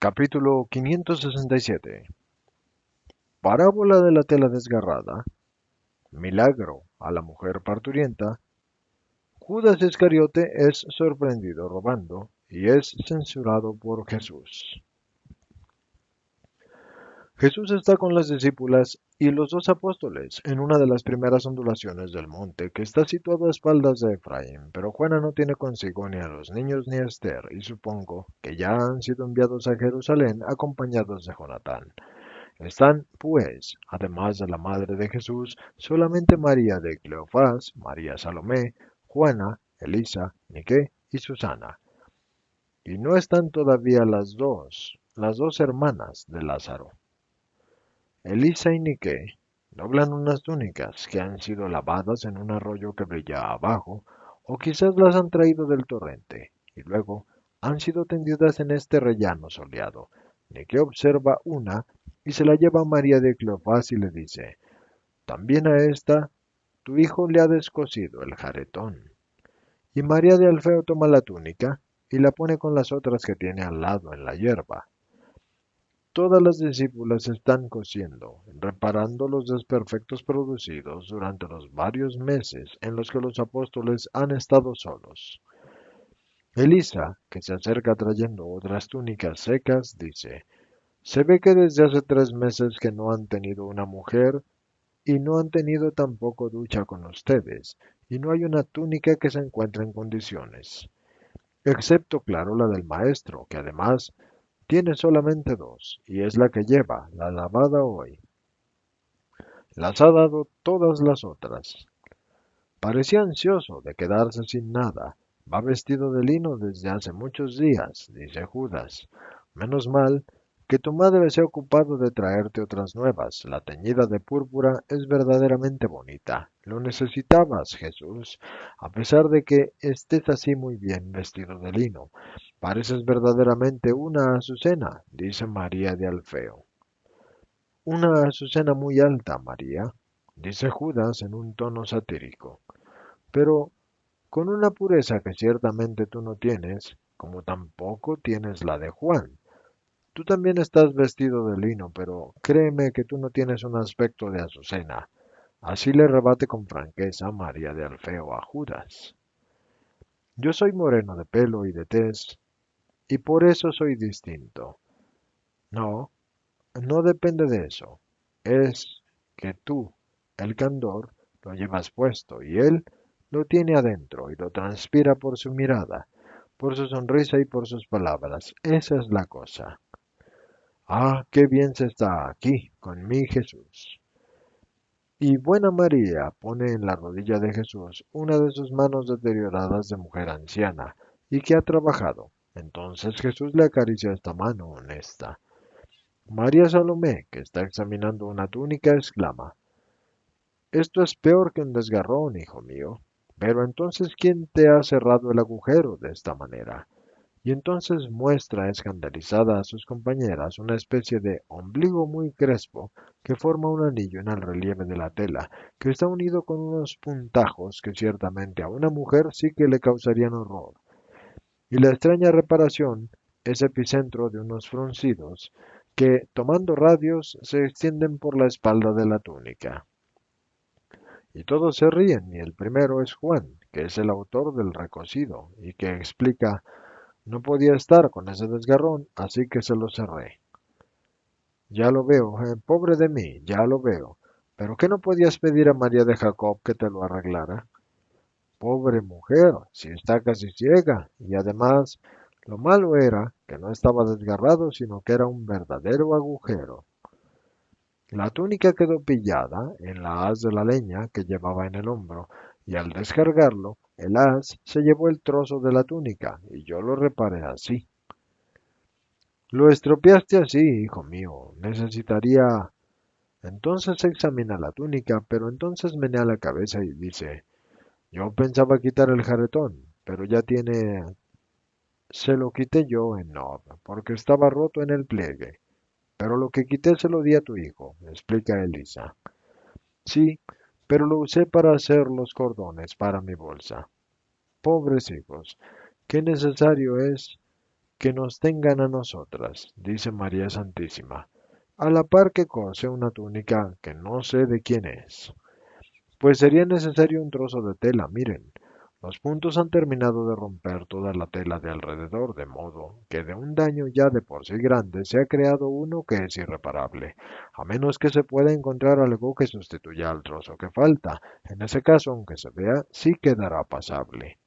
Capítulo 567. Parábola de la tela desgarrada. Milagro a la mujer parturienta. Judas Iscariote es sorprendido robando y es censurado por Jesús. Jesús está con las discípulas y los dos apóstoles en una de las primeras ondulaciones del monte que está situado a espaldas de Efraín, pero Juana no tiene consigo ni a los niños ni a Esther, y supongo que ya han sido enviados a Jerusalén acompañados de Jonatán. Están, pues, además de la madre de Jesús, solamente María de Cleofás, María Salomé, Juana, Elisa, Niké y Susana. Y no están todavía las dos hermanas de Lázaro. Elisa y Niké doblan unas túnicas que han sido lavadas en un arroyo que brilla abajo, o quizás las han traído del torrente, y luego han sido tendidas en este rellano soleado. Niké observa una y se la lleva a María de Cleofás y le dice, también a esta tu hijo le ha descosido el jaretón. Y María de Alfeo toma la túnica y la pone con las otras que tiene al lado en la hierba. Todas las discípulas están cosiendo, reparando los desperfectos producidos durante los varios meses en los que los apóstoles han estado solos. Elisa, que se acerca trayendo otras túnicas secas, dice, se ve que desde hace 3 meses que no han tenido una mujer y no han tenido tampoco ducha con ustedes, y no hay una túnica que se encuentre en condiciones, excepto, claro, la del maestro, que además tiene solamente dos, y es la que lleva, la lavada hoy. Las ha dado todas las otras. Parecía ansioso de quedarse sin nada. Va vestido de lino desde hace muchos días, dice Judas. Menos mal que tu madre se ha ocupado de traerte otras nuevas. La teñida de púrpura es verdaderamente bonita. Lo necesitabas, Jesús, a pesar de que estés así muy bien vestido de lino. Pareces verdaderamente una azucena, dice María de Alfeo. Una azucena muy alta, María, dice Judas en un tono satírico, pero con una pureza que ciertamente tú no tienes, como tampoco tienes la de Juan. Tú también estás vestido de lino, pero créeme que tú no tienes un aspecto de azucena. Así le rebate con franqueza María de Alfeo a Judas. Yo soy moreno de pelo y de tez, y por eso soy distinto. No, no depende de eso. Es que tú, el candor, lo llevas puesto y él lo tiene adentro y lo transpira por su mirada, por su sonrisa y por sus palabras. Esa es la cosa. Ah, qué bien se está aquí con mi Jesús. Y buena María pone en la rodilla de Jesús una de sus manos deterioradas de mujer anciana y que ha trabajado. Entonces Jesús le acaricia esta mano honesta. María Salomé, que está examinando una túnica, exclama, esto es peor que un desgarrón, hijo mío. Pero entonces, ¿quién te ha cerrado el agujero de esta manera? Y entonces muestra escandalizada a sus compañeras una especie de ombligo muy crespo que forma un anillo en el relieve de la tela, que está unido con unos puntajos que ciertamente a una mujer sí que le causarían horror. Y la extraña reparación es epicentro de unos fruncidos que, tomando radios, se extienden por la espalda de la túnica. Y todos se ríen, y el primero es Juan, que es el autor del recocido, y que explica, no podía estar con ese desgarrón, así que se lo cerré. Ya lo veo, pobre de mí, ya lo veo. ¿Pero qué no podías pedir a María de Jacob que te lo arreglara? Pobre mujer, si está casi ciega, y además, lo malo era que no estaba desgarrado, sino que era un verdadero agujero. La túnica quedó pillada en la haz de la leña que llevaba en el hombro, y al descargarlo, el haz se llevó el trozo de la túnica, y yo lo reparé así. Lo estropeaste así, hijo mío. Necesitaría... Entonces examina la túnica, pero entonces menea la cabeza y dice, yo pensaba quitar el jaretón, pero ya tiene... Se lo quité yo en Nob, porque estaba roto en el pliegue. Pero lo que quité se lo di a tu hijo, explica Elisa. Sí, pero lo usé para hacer los cordones para mi bolsa. Pobres hijos, qué necesario es. que nos tengan a nosotras, dice María Santísima, a la par que cose una túnica que no sé de quién es. Pues sería necesario un trozo de tela, miren. Los puntos han terminado de romper toda la tela de alrededor, de modo que de un daño ya de por sí grande se ha creado uno que es irreparable, a menos que se pueda encontrar algo que sustituya al trozo que falta. En ese caso, aunque se vea, sí quedará pasable.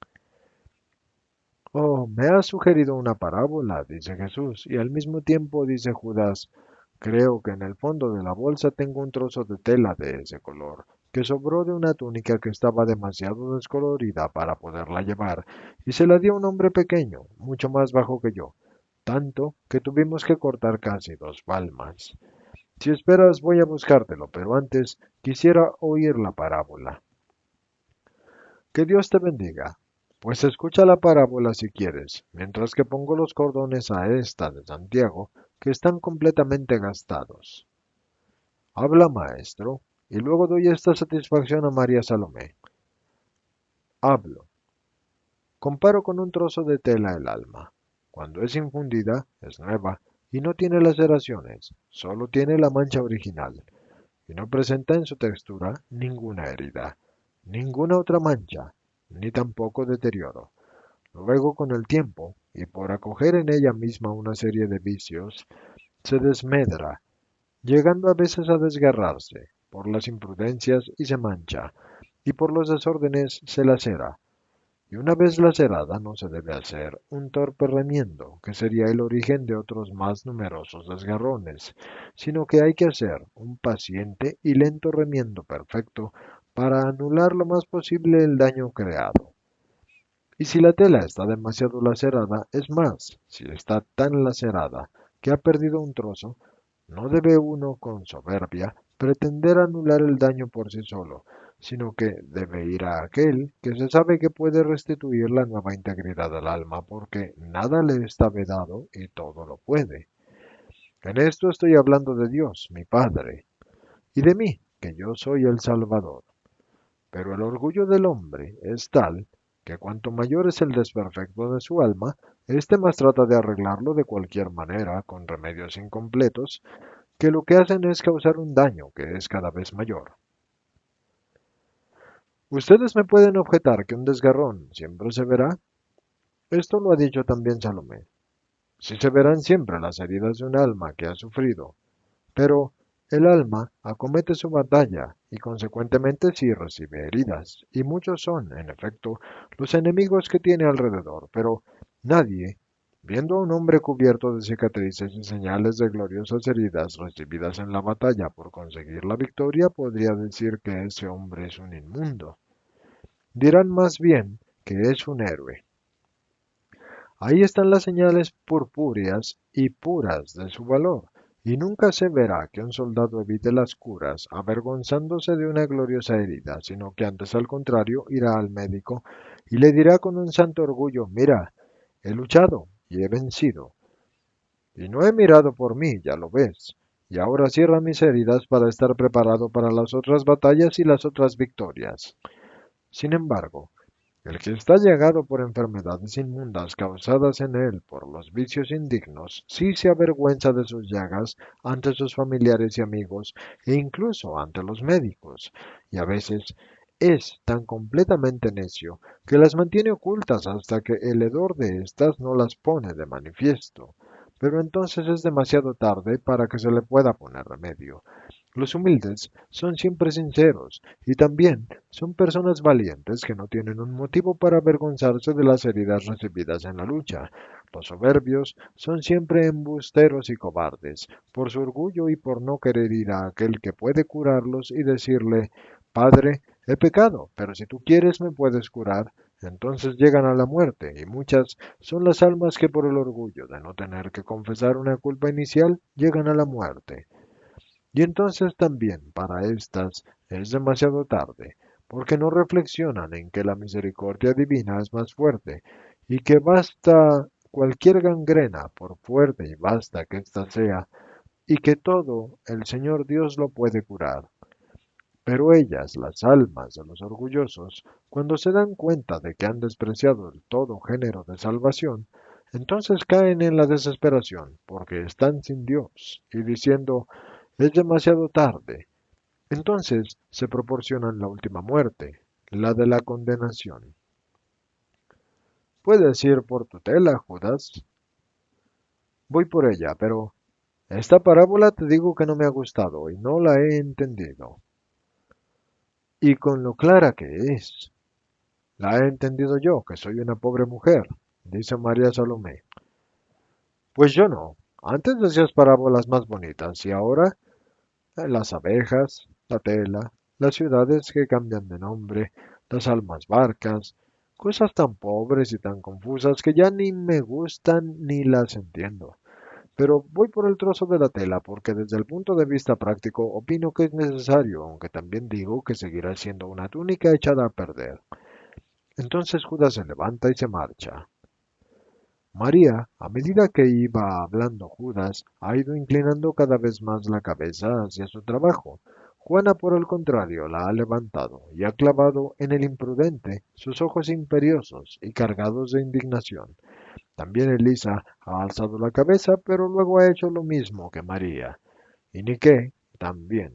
Oh, me has sugerido una parábola, dice Jesús, y al mismo tiempo dice Judas, creo que en el fondo de la bolsa tengo un trozo de tela de ese color, que sobró de una túnica que estaba demasiado descolorida para poderla llevar, y se la dio a un hombre pequeño, mucho más bajo que yo, tanto que tuvimos que cortar casi 2 palmas. Si esperas, voy a buscártelo, pero antes quisiera oír la parábola. Que Dios te bendiga. Pues escucha la parábola si quieres, mientras que pongo los cordones a esta de Santiago, que están completamente gastados. Habla, maestro, y luego doy esta satisfacción a María Salomé. Hablo. Comparo con un trozo de tela el alma. Cuando es infundida, es nueva, y no tiene laceraciones, solo tiene la mancha original, y no presenta en su textura ninguna herida, ninguna otra mancha, ni tampoco deterioro. Luego, con el tiempo, y por acoger en ella misma una serie de vicios, se desmedra, llegando a veces a desgarrarse por las imprudencias y se mancha, y por los desórdenes se lacera. Y una vez lacerada no se debe hacer un torpe remiendo, que sería el origen de otros más numerosos desgarrones, sino que hay que hacer un paciente y lento remiendo perfecto para anular lo más posible el daño creado. Y si la tela está demasiado lacerada, es más, si está tan lacerada que ha perdido un trozo, no debe uno, con soberbia, pretender anular el daño por sí solo, sino que debe ir a aquel que se sabe que puede restituir la nueva integridad al alma, porque nada le está vedado y todo lo puede. En esto estoy hablando de Dios, mi Padre, y de mí, que yo soy el Salvador. Pero el orgullo del hombre es tal que cuanto mayor es el desperfecto de su alma, éste más trata de arreglarlo de cualquier manera, con remedios incompletos, que lo que hacen es causar un daño que es cada vez mayor. Ustedes me pueden objetar que un desgarrón siempre se verá. Esto lo ha dicho también Salomé. Sí se verán siempre las heridas de un alma que ha sufrido, pero el alma acomete su batalla y consecuentemente sí recibe heridas, y muchos son, en efecto, los enemigos que tiene alrededor, pero nadie, viendo a un hombre cubierto de cicatrices y señales de gloriosas heridas recibidas en la batalla por conseguir la victoria, podría decir que ese hombre es un inmundo. Dirán más bien que es un héroe. Ahí están las señales purpúreas y puras de su valor, y nunca se verá que un soldado evite las curas, avergonzándose de una gloriosa herida, sino que antes al contrario irá al médico y le dirá con un santo orgullo, mira, he luchado y he vencido, y no he mirado por mí, ya lo ves, y ahora cierra mis heridas para estar preparado para las otras batallas y las otras victorias. Sin embargo, el que está llagado por enfermedades inmundas causadas en él por los vicios indignos, sí se avergüenza de sus llagas ante sus familiares y amigos, e incluso ante los médicos, y a veces es tan completamente necio que las mantiene ocultas hasta que el hedor de éstas no las pone de manifiesto. Pero entonces es demasiado tarde para que se le pueda poner remedio. Los humildes son siempre sinceros y también son personas valientes que no tienen un motivo para avergonzarse de las heridas recibidas en la lucha. Los soberbios son siempre embusteros y cobardes, por su orgullo y por no querer ir a aquel que puede curarlos y decirle, Padre, he pecado, pero si tú quieres me puedes curar. Entonces llegan a la muerte, y muchas son las almas que por el orgullo de no tener que confesar una culpa inicial llegan a la muerte. Y entonces también para éstas es demasiado tarde, porque no reflexionan en que la misericordia divina es más fuerte y que basta cualquier gangrena, por fuerte y basta que ésta sea, y que todo el Señor Dios lo puede curar. Pero ellas, las almas de los orgullosos, cuando se dan cuenta de que han despreciado el todo género de salvación, Entonces caen en la desesperación, porque están sin Dios, y diciendo, es demasiado tarde. Entonces se proporcionan la última muerte, la de la condenación. Puedes ir por tu tela, Judas. Voy por ella, pero esta parábola te digo que no me ha gustado y no la he entendido. Y con lo clara que es, la he entendido yo, que soy una pobre mujer, dice María Salomé. Pues yo no. Antes decías parábolas más bonitas y ahora las abejas, la tela, las ciudades que cambian de nombre, las almas barcas, cosas tan pobres y tan confusas que ya ni me gustan ni las entiendo. Pero voy por el trozo de la tela porque desde el punto de vista práctico opino que es necesario, aunque también digo que seguirá siendo una túnica echada a perder. Entonces Judas se levanta y se marcha. María, a medida que iba hablando Judas, ha ido inclinando cada vez más la cabeza hacia su trabajo. Juana, por el contrario, la ha levantado y ha clavado en el imprudente sus ojos imperiosos y cargados de indignación. También Elisa ha alzado la cabeza, pero luego ha hecho lo mismo que María. Y Niké también.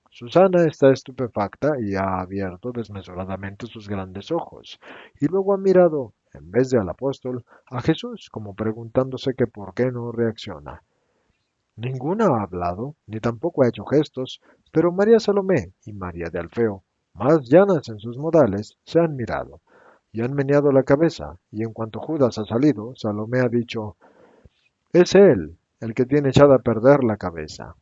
Susana está estupefacta y ha abierto desmesuradamente sus grandes ojos, y luego ha mirado, en vez de al apóstol, a Jesús, como preguntándose que por qué no reacciona. Ninguna ha hablado, ni tampoco ha hecho gestos, pero María Salomé y María de Alfeo, más llanas en sus modales, se han mirado, y han meneado la cabeza, y en cuanto Judas ha salido, Salomé ha dicho, es él, el que tiene echada a perder la cabeza.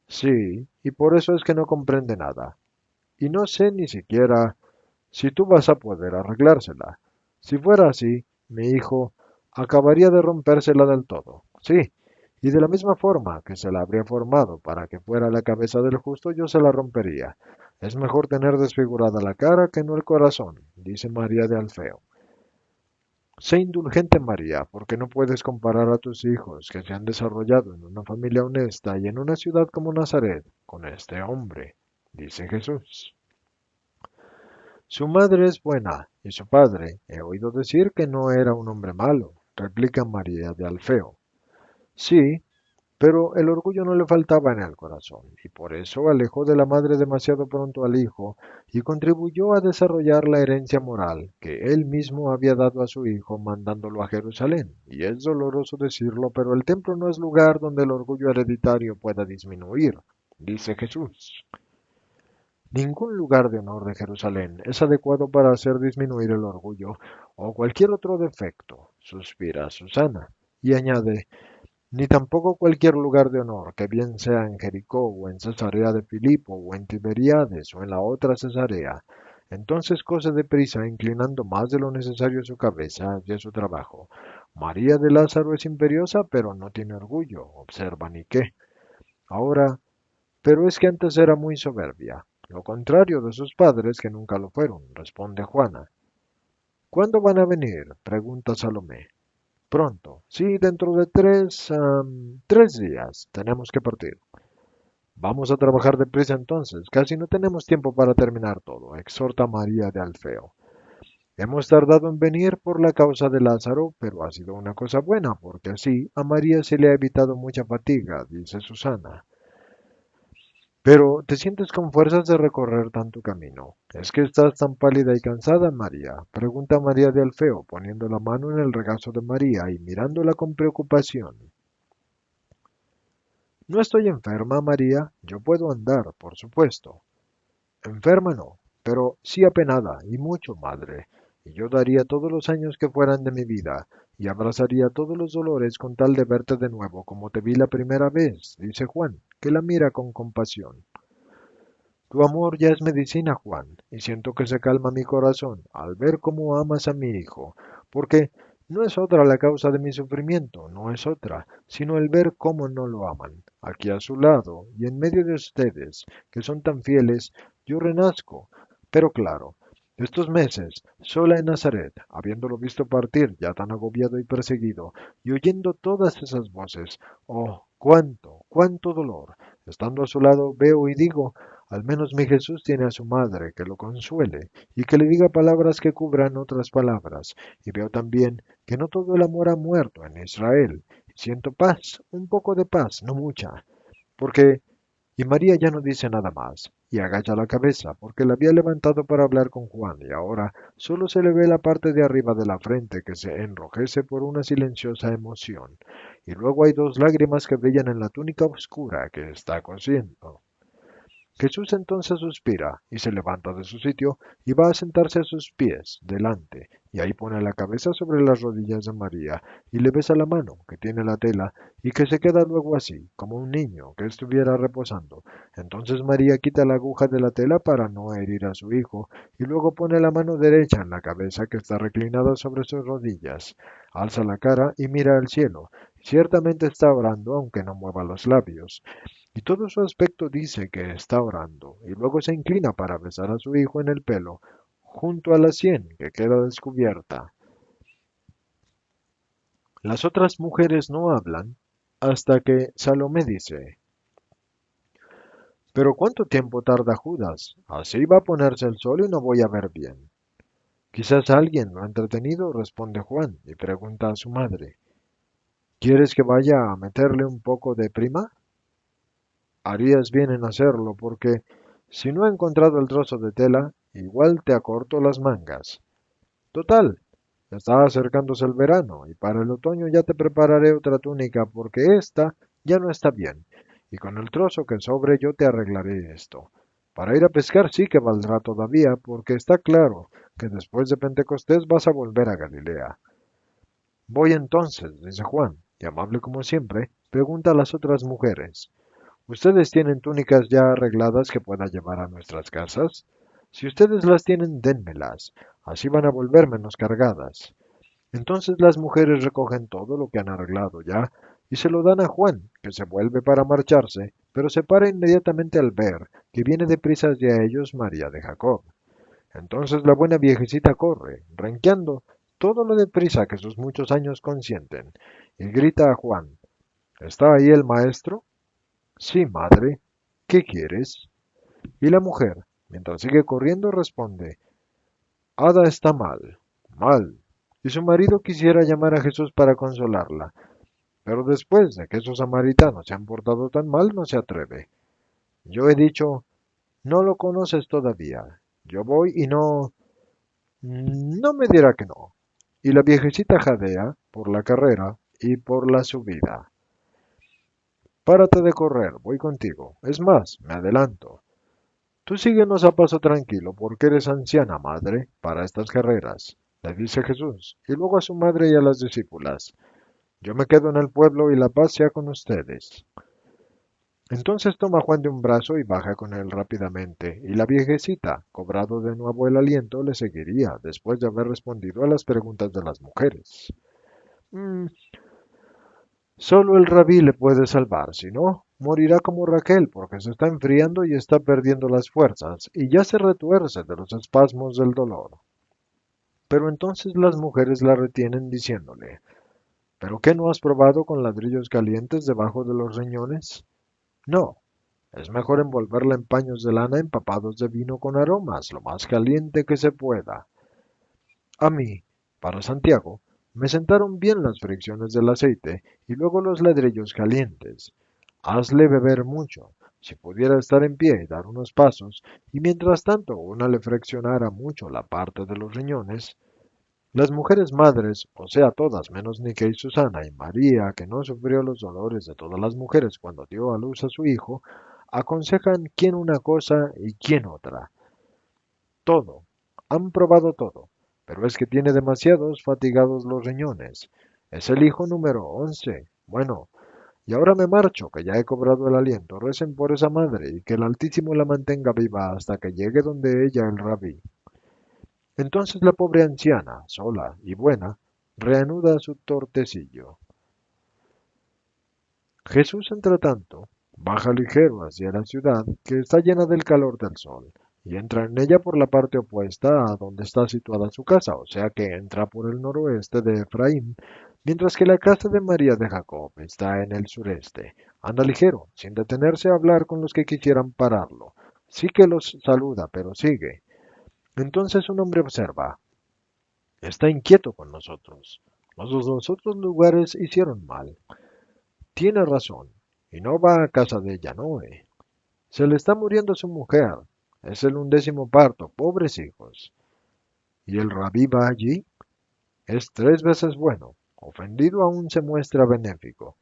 Sí, y por eso es que no comprende nada. Y no sé ni siquiera si tú vas a poder arreglársela. Si fuera así, mi hijo acabaría de rompérsela del todo. Sí, y de la misma forma que se la habría formado para que fuera la cabeza del justo, yo se la rompería. Es mejor tener desfigurada la cara que no el corazón, dice María de Alfeo. Sé indulgente, María, porque no puedes comparar a tus hijos que se han desarrollado en una familia honesta y en una ciudad como Nazaret con este hombre, dice Jesús. Su madre es buena y su padre, he oído decir que no era un hombre malo, replica María de Alfeo. Sí, pero el orgullo no le faltaba en el corazón, y por eso alejó de la madre demasiado pronto al hijo y contribuyó a desarrollar la herencia moral que él mismo había dado a su hijo mandándolo a Jerusalén. Y es doloroso decirlo, pero el templo no es lugar donde el orgullo hereditario pueda disminuir, dice Jesús. Ningún lugar de honor de Jerusalén es adecuado para hacer disminuir el orgullo o cualquier otro defecto, suspira Susana, y añade, ni tampoco cualquier lugar de honor, que bien sea en Jericó o en Cesarea de Filipo o en Tiberíades o en la otra Cesarea. Entonces cose deprisa, inclinando más de lo necesario su cabeza hacia su trabajo. María de Lázaro es imperiosa, pero no tiene orgullo, observa Niqué. Ahora, pero es que antes era muy soberbia, lo contrario de sus padres que nunca lo fueron, responde Juana. ¿Cuándo van a venir? Pregunta Salomé. Pronto. Sí, dentro de 3 días tenemos que partir. Vamos a trabajar deprisa entonces. Casi no tenemos tiempo para terminar todo, exhorta María de Alfeo. Hemos tardado en venir por la causa de Lázaro, pero ha sido una cosa buena, porque así a María se le ha evitado mucha fatiga, dice Susana. Pero te sientes con fuerzas de recorrer tanto camino. ¿Es que estás tan pálida y cansada, María? Pregunta María de Alfeo, poniendo la mano en el regazo de María y mirándola con preocupación. No estoy enferma, María. Yo puedo andar, por supuesto. Enferma no, pero sí apenada, y mucho, madre. Y yo daría todos los años que fueran de mi vida, y abrazaría todos los dolores con tal de verte de nuevo como te vi la primera vez, dice Juan, que la mira con compasión. Tu amor ya es medicina, Juan, y siento que se calma mi corazón al ver cómo amas a mi hijo, porque no es otra la causa de mi sufrimiento, no es otra, sino el ver cómo no lo aman. Aquí a su lado y en medio de ustedes, que son tan fieles, yo renazco. Pero claro, estos meses, sola en Nazaret, habiéndolo visto partir ya tan agobiado y perseguido, y oyendo todas esas voces, oh, cuánto, cuánto dolor. Estando a su lado veo y digo, Al menos mi Jesús tiene a su madre que lo consuele y que le diga palabras que cubran otras palabras. Y veo también que no todo el amor ha muerto en Israel. Siento paz, un poco de paz, no mucha, porque y María ya no dice nada más, y agacha la cabeza, porque la había levantado para hablar con Juan, y ahora solo se le ve la parte de arriba de la frente que se enrojece por una silenciosa emoción, y luego hay dos lágrimas que brillan en la túnica oscura que está cosiendo. Jesús entonces suspira y se levanta de su sitio y va a sentarse a sus pies delante, y ahí pone la cabeza sobre las rodillas de María y le besa la mano que tiene la tela y que se queda luego así, como un niño que estuviera reposando. Entonces María quita la aguja de la tela para no herir a su hijo y luego pone la mano derecha en la cabeza que está reclinada sobre sus rodillas, alza la cara y mira al cielo. Ciertamente está orando aunque no mueva los labios. Y todo su aspecto dice que está orando, y luego se inclina para besar a su hijo en el pelo, junto a la sien que queda descubierta. Las otras mujeres no hablan hasta que Salomé dice, pero ¿cuánto tiempo tarda Judas? Así va a ponerse el sol y no voy a ver bien. Quizás alguien lo ha entretenido, responde Juan, y pregunta a su madre, ¿quieres que vaya a meterle un poco de prima? Harías bien en hacerlo, porque si no he encontrado el trozo de tela, igual te acorto las mangas. Total, está acercándose el verano, y para el otoño ya te prepararé otra túnica, porque esta ya no está bien, y con el trozo que sobre yo te arreglaré esto. Para ir a pescar sí que valdrá todavía, porque está claro que después de Pentecostés vas a volver a Galilea. Voy entonces, dice Juan, y amable como siempre, pregunta a las otras mujeres. ¿Ustedes tienen túnicas ya arregladas que pueda llevar a nuestras casas? Si ustedes las tienen, dénmelas. Así van a volver menos cargadas. Entonces las mujeres recogen todo lo que han arreglado ya y se lo dan a Juan, que se vuelve para marcharse, pero se para inmediatamente al ver que viene deprisa hacia ellos María de Jacob. Entonces la buena viejecita corre, renqueando todo lo deprisa que sus muchos años consienten, y grita a Juan, ¿está ahí el maestro? Sí, madre. ¿Qué quieres? Y la mujer, mientras sigue corriendo, responde, Ada está mal, mal. Y su marido quisiera llamar a Jesús para consolarla, pero después de que esos samaritanos se han portado tan mal, no se atreve. Yo he dicho, no lo conoces todavía. Yo voy y no... No me dirá que no. Y la viejecita jadea por la carrera y por la subida. Párate de correr, voy contigo. Es más, me adelanto. Tú síguenos a paso tranquilo, porque eres anciana, madre, para estas carreras, le dice Jesús, y luego a su madre y a las discípulas, yo me quedo en el pueblo y la paz sea con ustedes. Entonces toma a Juan de un brazo y baja con él rápidamente, y la viejecita, cobrado de nuevo el aliento, le seguiría, después de haber respondido a las preguntas de las mujeres. "Mm, Solo el rabí le puede salvar, si no, morirá como Raquel, porque se está enfriando y está perdiendo las fuerzas, y ya se retuerce de los espasmos del dolor. Pero entonces las mujeres la retienen diciéndole, ¿pero qué no has probado con ladrillos calientes debajo de los riñones? No, es mejor envolverla en paños de lana empapados de vino con aromas, lo más caliente que se pueda. A mí, para Santiago, me sentaron bien las fricciones del aceite y luego los ladrillos calientes. Hazle beber mucho, si pudiera estar en pie y dar unos pasos, y mientras tanto una le friccionara mucho la parte de los riñones. Las mujeres madres, o sea todas menos Nica y Susana y María, que no sufrió los dolores de todas las mujeres cuando dio a luz a su hijo, aconsejan quién una cosa y quién otra. Todo. Han probado todo. Pero es que tiene demasiados fatigados los riñones. Es el hijo número 11. Bueno, y ahora me marcho, que ya he cobrado el aliento. Recen por esa madre y que el Altísimo la mantenga viva hasta que llegue donde ella el rabí. Entonces la pobre anciana, sola y buena, reanuda su tortecillo. Jesús, entretanto, baja ligero hacia la ciudad, que está llena del calor del sol, y entra en ella por la parte opuesta a donde está situada su casa, o sea que entra por el noroeste de Efraín, mientras que la casa de María de Jacob está en el sureste. Anda ligero, sin detenerse a hablar con los que quisieran pararlo. Sí que los saluda, pero sigue. Entonces un hombre observa, está inquieto con nosotros. Los otros lugares hicieron mal. Tiene razón, y no va a casa de Yanoe. Se le está muriendo su mujer. Es el 11º parto, pobres hijos. ¿Y el rabí va allí? Es 3 veces bueno. Ofendido aún se muestra benéfico.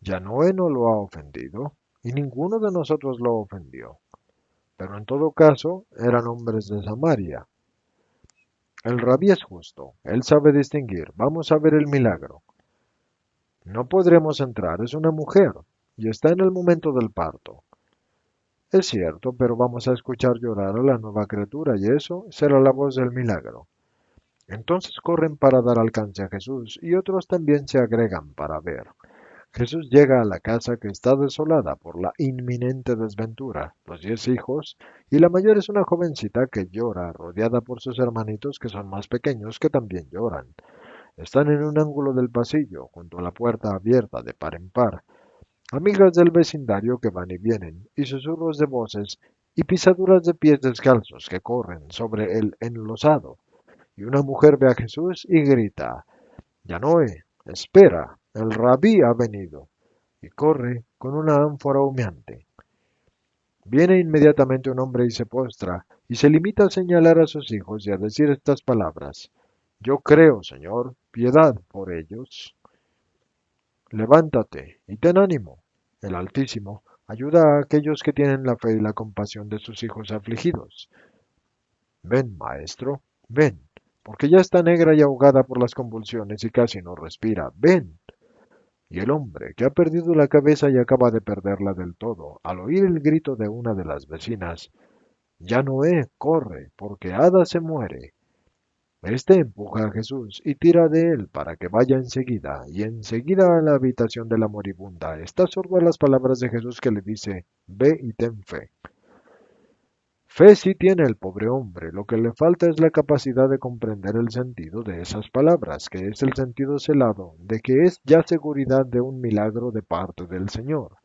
Yanoe no lo ha ofendido, y ninguno de nosotros lo ofendió. Pero en todo caso, eran hombres de Samaria. El rabí es justo, él sabe distinguir. Vamos a ver el milagro. No podremos entrar, es una mujer, y está en el momento del parto. Es cierto, pero vamos a escuchar llorar a la nueva criatura, y eso será la voz del milagro. Entonces corren para dar alcance a Jesús, y otros también se agregan para ver. Jesús llega a la casa que está desolada por la inminente desventura, los 10 hijos, y la mayor es una jovencita que llora, rodeada por sus hermanitos que son más pequeños que también lloran. Están en un ángulo del pasillo, junto a la puerta abierta de par en par, amigas del vecindario que van y vienen, y susurros de voces y pisaduras de pies descalzos que corren sobre el enlosado. Y una mujer ve a Jesús y grita, Yanoe, espera, el rabí ha venido, y corre con una ánfora humeante. Viene inmediatamente un hombre y se postra, y se limita a señalar a sus hijos y a decir estas palabras, Yo creo, Señor, piedad por ellos. Levántate y ten ánimo. El Altísimo ayuda a aquellos que tienen la fe y la compasión de sus hijos afligidos. Ven, maestro, ven, porque ya está negra y ahogada por las convulsiones y casi no respira. Ven. Y el hombre, que ha perdido la cabeza y acaba de perderla del todo, al oír el grito de una de las vecinas, Ya Noé, corre, porque Ada se muere. Este empuja a Jesús y tira de él para que vaya enseguida, y enseguida a la habitación de la moribunda. Está sordo a las palabras de Jesús que le dice, Ve y ten fe. Fe sí tiene el pobre hombre, lo que le falta es la capacidad de comprender el sentido de esas palabras, que es el sentido celado, de que es ya seguridad de un milagro de parte del Señor.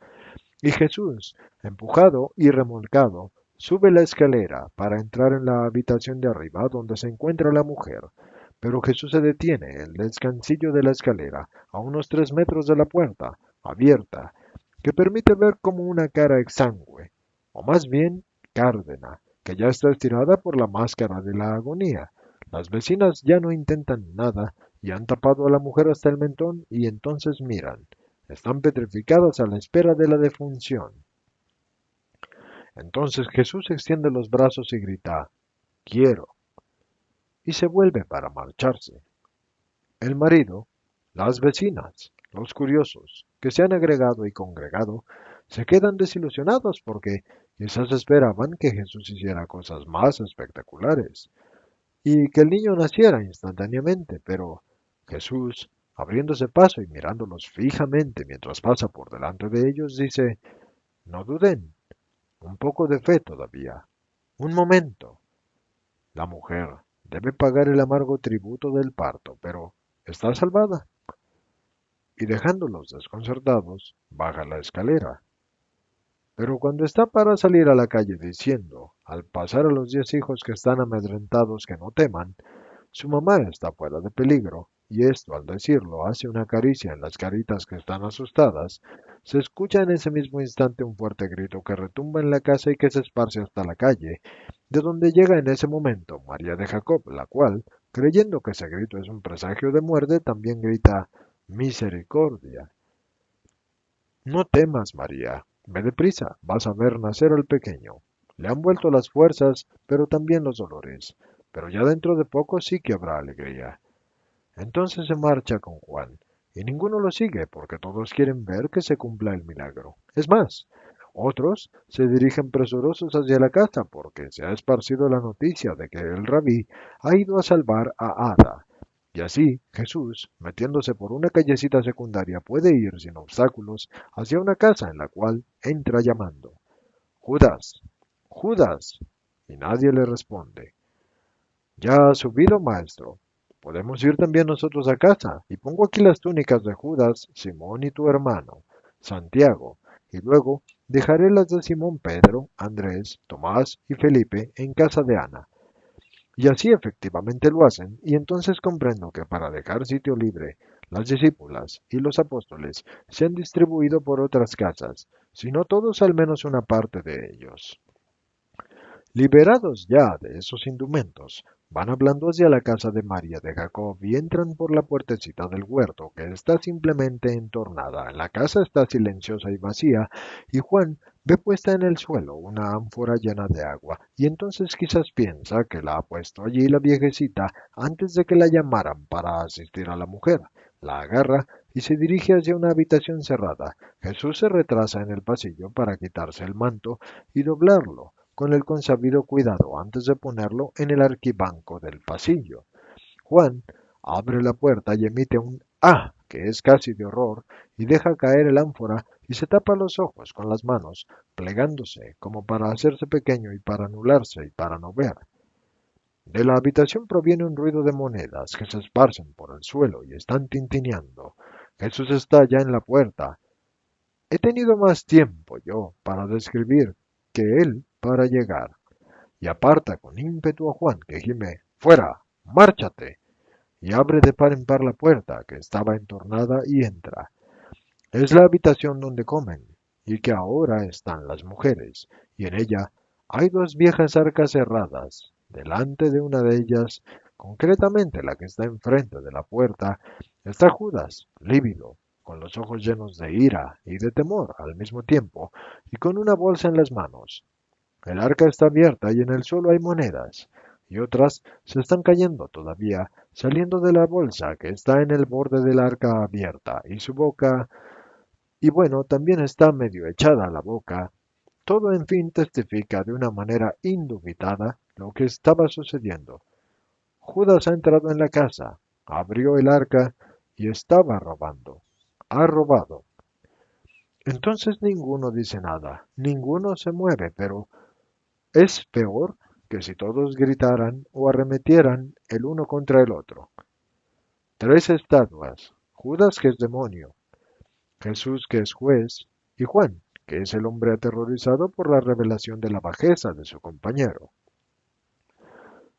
Y Jesús, empujado y remolcado, sube la escalera para entrar en la habitación de arriba donde se encuentra la mujer. Pero Jesús se detiene en el descansillo de la escalera, a unos 3 metros de la puerta, abierta, que permite ver como una cara exangüe, o más bien cárdena, que ya está estirada por la máscara de la agonía. Las vecinas ya no intentan nada y han tapado a la mujer hasta el mentón y entonces miran. Están petrificadas a la espera de la defunción. Entonces Jesús extiende los brazos y grita, quiero, y se vuelve para marcharse. El marido, las vecinas, los curiosos, que se han agregado y congregado, se quedan desilusionados porque quizás esperaban que Jesús hiciera cosas más espectaculares y que el niño naciera instantáneamente, pero Jesús, abriéndose paso y mirándolos fijamente mientras pasa por delante de ellos, dice, no duden, un poco de fe todavía. Un momento. La mujer debe pagar el amargo tributo del parto, pero está salvada. Y dejándolos desconcertados, baja la escalera. Pero cuando está para salir a la calle diciendo, al pasar a los 10 hijos que están amedrentados que no teman, su mamá está fuera de peligro, y esto al decirlo hace una caricia en las caritas que están asustadas, se escucha en ese mismo instante un fuerte grito que retumba en la casa y que se esparce hasta la calle, de donde llega en ese momento María de Jacob, la cual, creyendo que ese grito es un presagio de muerte, también grita misericordia. No temas, María, ve deprisa, vas a ver nacer al pequeño. Le han vuelto las fuerzas, pero también los dolores. Pero ya dentro de poco sí que habrá alegría. Entonces se marcha con Juan, y ninguno lo sigue porque todos quieren ver que se cumpla el milagro. Es más, otros se dirigen presurosos hacia la casa porque se ha esparcido la noticia de que el rabí ha ido a salvar a Ada. Y así Jesús, metiéndose por una callecita secundaria, puede ir sin obstáculos hacia una casa en la cual entra llamando, Judas, Judas, y nadie le responde. Ya ha subido, maestro. Podemos ir también nosotros a casa, y pongo aquí las túnicas de Judas, Simón y tu hermano, Santiago, y luego dejaré las de Simón Pedro, Andrés, Tomás y Felipe en casa de Ana. Y así efectivamente lo hacen, y entonces comprendo que para dejar sitio libre, las discípulas y los apóstoles se han distribuido por otras casas, si no todos al menos una parte de ellos. Liberados ya de esos indumentos, van hablando hacia la casa de María de Jacob y entran por la puertecita del huerto, que está simplemente entornada. La casa está silenciosa y vacía, y Juan ve puesta en el suelo una ánfora llena de agua, y entonces quizás piensa que la ha puesto allí la viejecita antes de que la llamaran para asistir a la mujer. La agarra y se dirige hacia una habitación cerrada. Jesús se retrasa en el pasillo para quitarse el manto y doblarlo con el consabido cuidado antes de ponerlo en el arquibanco del pasillo. Juan abre la puerta y emite un ¡ah! Que es casi de horror, y deja caer el ánfora y se tapa los ojos con las manos, plegándose como para hacerse pequeño y para anularse y para no ver. De la habitación proviene un ruido de monedas que se esparcen por el suelo y están tintineando. Jesús está ya en la puerta. He tenido más tiempo yo para describir que él para llegar, y aparta con ímpetu a Juan, que gime, ¡fuera! ¡Márchate! Y abre de par en par la puerta, que estaba entornada, y entra. Es la habitación donde comen, y que ahora están las mujeres, y en ella hay dos viejas arcas cerradas. Delante de una de ellas, concretamente la que está enfrente de la puerta, está Judas, lívido, con los ojos llenos de ira y de temor al mismo tiempo, y con una bolsa en las manos. El arca está abierta y en el suelo hay monedas, y otras se están cayendo todavía, saliendo de la bolsa que está en el borde del arca abierta, y su boca, y bueno, también está medio echada la boca. Todo, en fin, testifica de una manera indubitada lo que estaba sucediendo. Judas ha entrado en la casa, abrió el arca y estaba robando. Ha robado. Entonces ninguno dice nada, ninguno se mueve, pero es peor que si todos gritaran o arremetieran el uno contra el otro. Tres estatuas, Judas que es demonio, Jesús que es juez, y Juan, que es el hombre aterrorizado por la revelación de la bajeza de su compañero.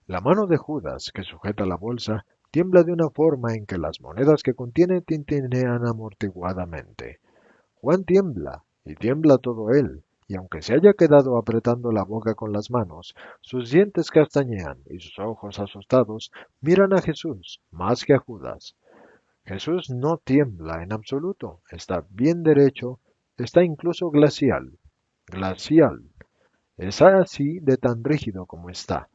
La mano de Judas, que sujeta la bolsa, tiembla de una forma en que las monedas que contiene tintinean amortiguadamente. Juan tiembla, y tiembla todo él, y aunque se haya quedado apretando la boca con las manos, sus dientes castañean y sus ojos asustados miran a Jesús más que a Judas. Jesús no tiembla en absoluto, está bien derecho, está incluso glacial. Glacial. Es así de tan rígido como está.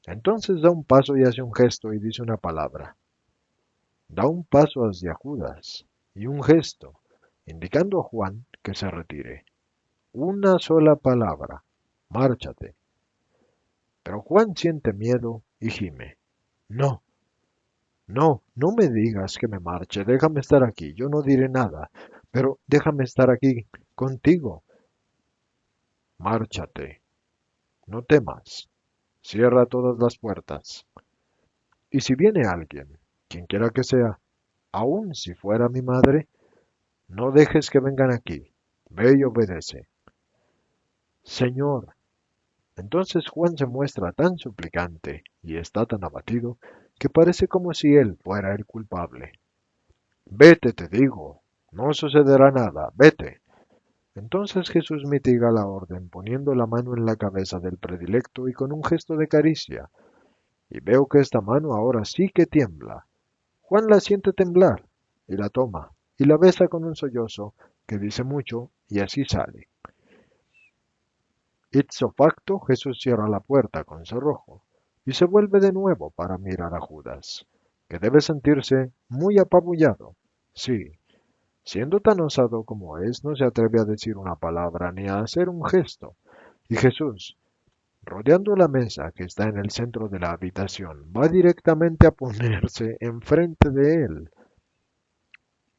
Entonces da un paso y hace un gesto y dice una palabra. Da un paso hacia Judas y un gesto, indicando a Juan que se retire. Una sola palabra. Márchate. Pero Juan siente miedo y gime. No, no, no me digas que me marche. Déjame estar aquí. Yo no diré nada. Pero déjame estar aquí contigo. Márchate. No temas. Cierra todas las puertas. Y si viene alguien, quien quiera que sea, aun si fuera mi madre, no dejes que vengan aquí. Ve y obedece. Señor. Entonces Juan se muestra tan suplicante y está tan abatido que parece como si él fuera el culpable. Vete, te digo, no sucederá nada, vete. Entonces Jesús mitiga la orden poniendo la mano en la cabeza del predilecto y con un gesto de caricia, y veo que esta mano ahora sí que tiembla. Juan la siente temblar, y la toma, y la besa con un sollozo que dice mucho, y así sale. Ipso facto, Jesús cierra la puerta con cerrojo y se vuelve de nuevo para mirar a Judas, que debe sentirse muy apabullado. Sí, siendo tan osado como es, no se atreve a decir una palabra ni a hacer un gesto. Y Jesús, rodeando la mesa que está en el centro de la habitación, va directamente a ponerse enfrente de él.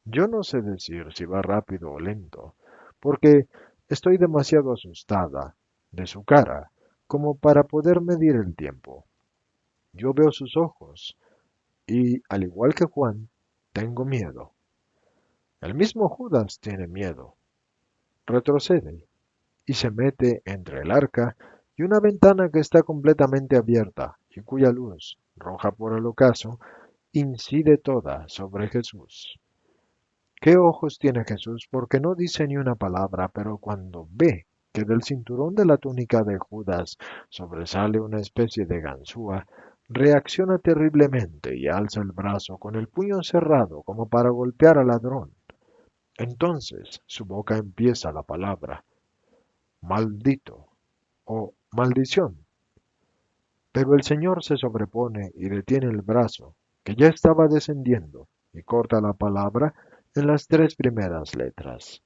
Yo no sé decir si va rápido o lento, porque estoy demasiado asustada de su cara como para poder medir el tiempo. Yo veo sus ojos y, al igual que Juan, tengo miedo. El mismo Judas tiene miedo. retrocede y se mete entre el arca y una ventana que está completamente abierta y cuya luz, roja por el ocaso, incide toda sobre Jesús. ¿Qué ojos tiene Jesús? Porque no dice ni una palabra, pero cuando ve que del cinturón de la túnica de Judas sobresale una especie de ganzúa, reacciona terriblemente y alza el brazo con el puño cerrado como para golpear al ladrón. Entonces su boca empieza la palabra, maldito o maldición. Pero el Señor se sobrepone y detiene el brazo, que ya estaba descendiendo, y corta la palabra en las tres primeras letras.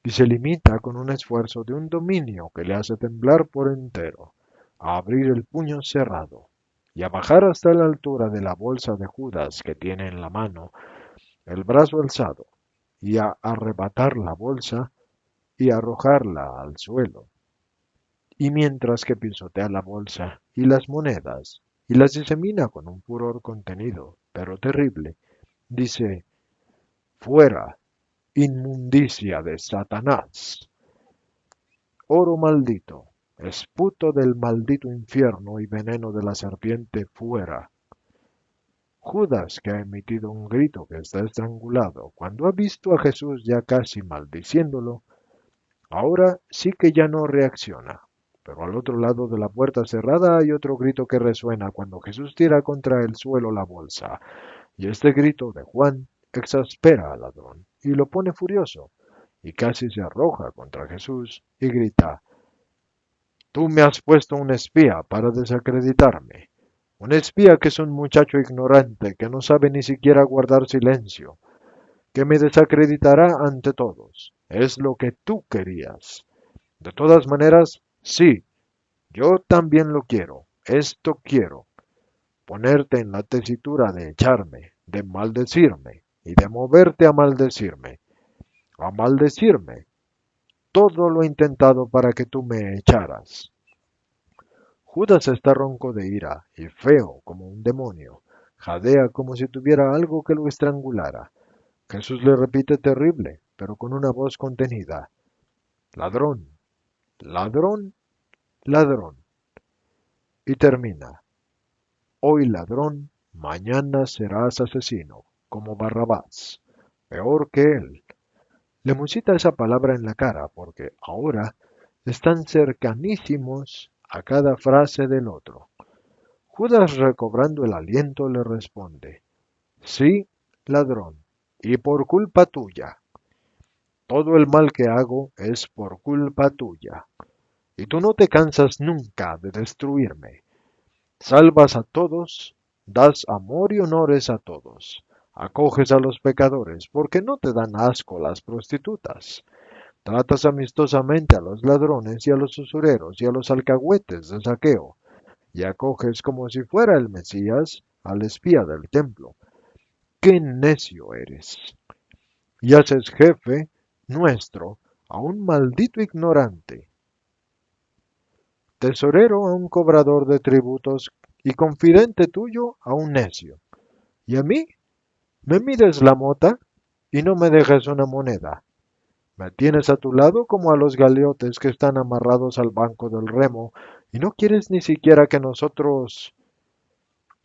Y se limita con un esfuerzo de un dominio que le hace temblar por entero, a abrir el puño cerrado, y a bajar hasta la altura de la bolsa de Judas que tiene en la mano, el brazo alzado, y a arrebatar la bolsa y arrojarla al suelo. Y mientras que pisotea la bolsa y las monedas, y las disemina con un furor contenido, pero terrible, dice, fuera, inmundicia de Satanás, oro maldito, esputo del maldito infierno y veneno de la serpiente, fuera. Judas, que ha emitido un grito que está estrangulado, cuando ha visto a Jesús ya casi maldiciéndolo, ahora sí que ya no reacciona. Pero al otro lado de la puerta cerrada hay otro grito que resuena cuando Jesús tira contra el suelo la bolsa, y este grito de Juan exaspera al ladrón y lo pone furioso, y casi se arroja contra Jesús y grita, tú me has puesto un espía para desacreditarme, un espía que es un muchacho ignorante que no sabe ni siquiera guardar silencio, que me desacreditará ante todos. Es lo que tú querías. De todas maneras, sí, yo también lo quiero. Esto quiero. Ponerte en la tesitura de echarme, de maldecirme y de moverte a maldecirme. A maldecirme. Todo lo he intentado para que tú me echaras. Judas está ronco de ira y feo como un demonio. Jadea como si tuviera algo que lo estrangulara. Jesús le repite terrible, pero con una voz contenida. Ladrón, ladrón, ladrón. Y termina. Hoy ladrón, mañana serás asesino, como Barrabás. Peor que él. Le musita esa palabra en la cara porque ahora están cercanísimos a cada frase del otro. Judas, recobrando el aliento, le responde, sí, ladrón, y por culpa tuya. Todo el mal que hago es por culpa tuya. Y tú no te cansas nunca de destruirme. Salvas a todos, das amor y honores a todos. Acoges a los pecadores porque no te dan asco las prostitutas. Tratas amistosamente a los ladrones y a los usureros y a los alcahuetes de saqueo. Y acoges como si fuera el Mesías al espía del templo. ¡Qué necio eres! Y haces jefe nuestro a un maldito ignorante, tesorero a un cobrador de tributos y confidente tuyo a un necio. ¿Y a mí? ¿Me mides la mota y no me dejas una moneda? Me tienes a tu lado como a los galeotes que están amarrados al banco del remo y no quieres ni siquiera que nosotros...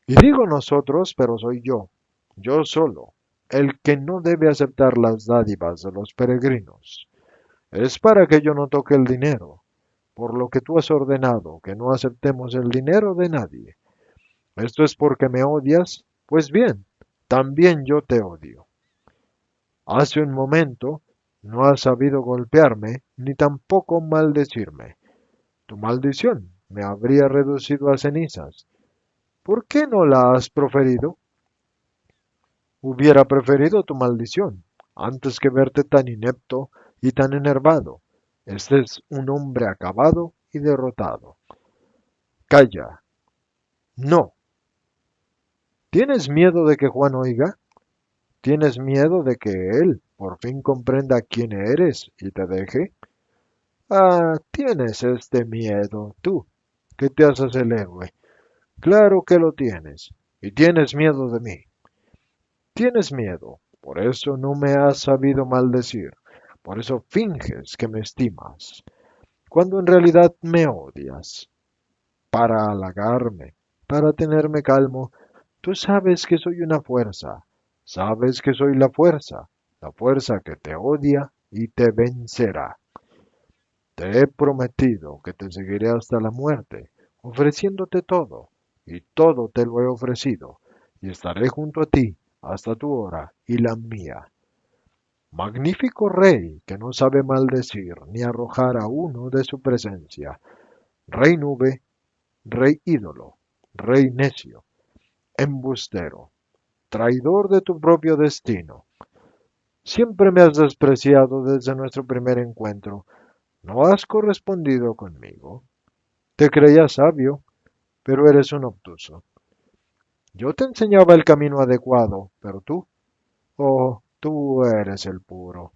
Y digo nosotros, pero soy yo solo, el que no debe aceptar las dádivas de los peregrinos. Es para que yo no toque el dinero, por lo que tú has ordenado que no aceptemos el dinero de nadie. ¿Esto es porque me odias? Pues bien, también yo te odio. Hace un momento no has sabido golpearme ni tampoco maldecirme. Tu maldición me habría reducido a cenizas. ¿Por qué no la has proferido? Hubiera preferido tu maldición antes que verte tan inepto y tan enervado. Este es un hombre acabado y derrotado. Calla. No. ¿Tienes miedo de que Juan oiga? ¿Tienes miedo de que él por fin comprenda quién eres y te deje? Ah, tienes este miedo, tú, que te haces el héroe. Claro que lo tienes. Y tienes miedo de mí. Tienes miedo. Por eso no me has sabido maldecir. Por eso finges que me estimas, cuando en realidad me odias. Para halagarme, para tenerme calmo, tú sabes que soy una fuerza, sabes que soy la fuerza que te odia y te vencerá. Te he prometido que te seguiré hasta la muerte, ofreciéndote todo, y todo te lo he ofrecido, y estaré junto a ti hasta tu hora y la mía. Magnífico rey que no sabe maldecir ni arrojar a uno de su presencia. Rey nube, rey ídolo, rey necio, embustero, traidor de tu propio destino. Siempre me has despreciado desde nuestro primer encuentro. No has correspondido conmigo. Te creía sabio, pero eres un obtuso. Yo te enseñaba el camino adecuado, pero tú, oh, tú eres el puro.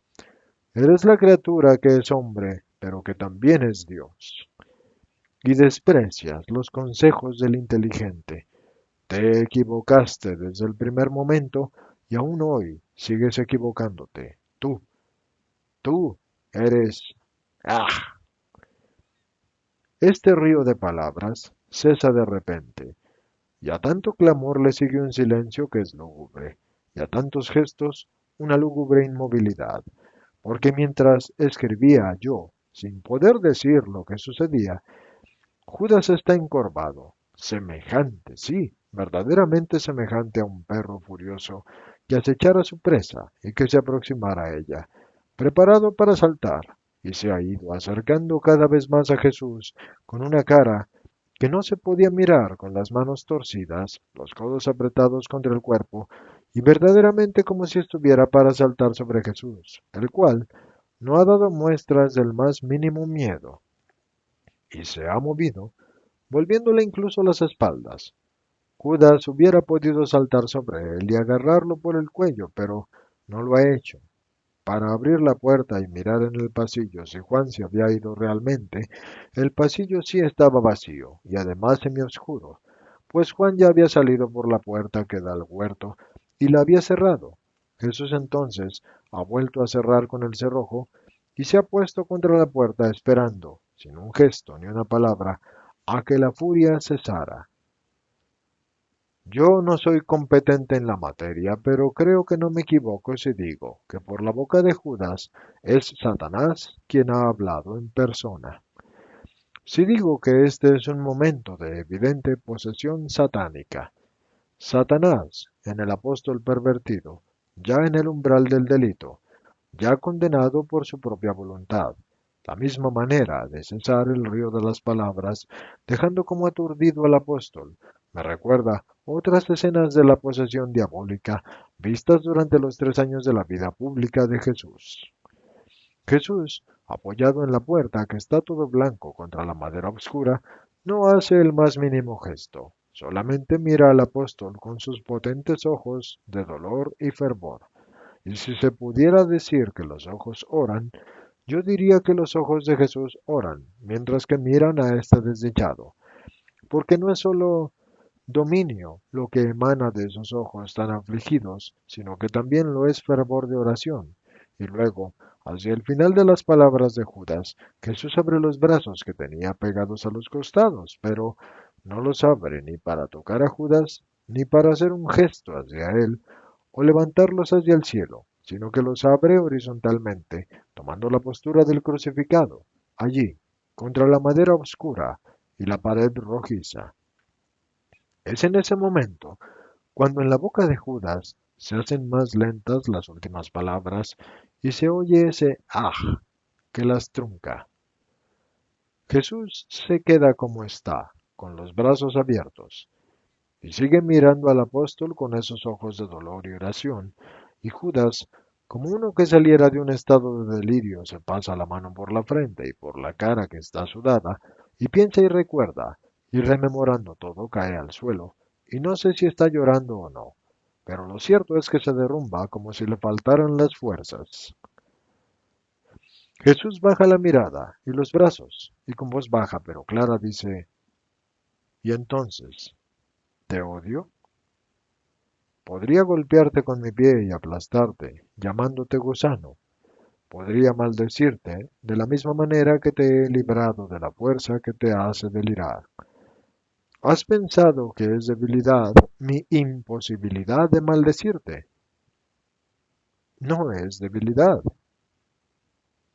Eres la criatura que es hombre, pero que también es Dios. Y desprecias los consejos del inteligente. Te equivocaste desde el primer momento y aún hoy sigues equivocándote. Tú eres... ¡Ah! Este río de palabras cesa de repente, y a tanto clamor le sigue un silencio que es lúgubre, y a tantos gestos una lúgubre inmovilidad, porque mientras escribía yo, sin poder decir lo que sucedía, Judas está encorvado, semejante, sí, verdaderamente semejante a un perro furioso que acechara a su presa y que se aproximara a ella, preparado para saltar, y se ha ido acercando cada vez más a Jesús con una cara que no se podía mirar, con las manos torcidas, los codos apretados contra el cuerpo, y verdaderamente como si estuviera para saltar sobre Jesús, el cual no ha dado muestras del más mínimo miedo, y se ha movido volviéndole incluso las espaldas. Judas hubiera podido saltar sobre él y agarrarlo por el cuello, pero no lo ha hecho. Para abrir la puerta y mirar en el pasillo si Juan se había ido realmente, el pasillo sí estaba vacío y además semioscuro, pues Juan ya había salido por la puerta que da al huerto y la había cerrado. Jesús entonces ha vuelto a cerrar con el cerrojo y se ha puesto contra la puerta esperando, sin un gesto ni una palabra, a que la furia cesara. Yo no soy competente en la materia, pero creo que no me equivoco si digo que por la boca de Judas es Satanás quien ha hablado en persona. Si digo que este es un momento de evidente posesión satánica, Satanás, en el apóstol pervertido, ya en el umbral del delito, ya condenado por su propia voluntad, la misma manera de cesar el río de las palabras, dejando como aturdido al apóstol, me recuerda otras escenas de la posesión diabólica vistas durante los 3 años de la vida pública de Jesús. Jesús, apoyado en la puerta que está todo blanco contra la madera oscura, no hace el más mínimo gesto, solamente mira al apóstol con sus potentes ojos de dolor y fervor. Y si se pudiera decir que los ojos oran, yo diría que los ojos de Jesús oran, mientras que miran a este desdichado, porque no es solo dominio lo que emana de esos ojos tan afligidos, sino que también lo es fervor de oración. Y luego, hacia el final de las palabras de Judas, Jesús abre los brazos que tenía pegados a los costados, pero no los abre ni para tocar a Judas, ni para hacer un gesto hacia él, o levantarlos hacia el cielo, sino que los abre horizontalmente, tomando la postura del crucificado, allí, contra la madera oscura y la pared rojiza. Es en ese momento cuando en la boca de Judas se hacen más lentas las últimas palabras y se oye ese ah que las trunca. Jesús se queda como está, con los brazos abiertos, y sigue mirando al apóstol con esos ojos de dolor y oración, y Judas, como uno que saliera de un estado de delirio, se pasa la mano por la frente y por la cara que está sudada, y piensa y recuerda, y rememorando todo cae al suelo, y no sé si está llorando o no, pero lo cierto es que se derrumba como si le faltaran las fuerzas. Jesús baja la mirada y los brazos, y con voz baja pero clara dice, ¿y entonces, te odio? Podría golpearte con mi pie y aplastarte, llamándote gusano, podría maldecirte de la misma manera que te he librado de la fuerza que te hace delirar. ¿Has pensado que es debilidad mi imposibilidad de maldecirte? No es debilidad,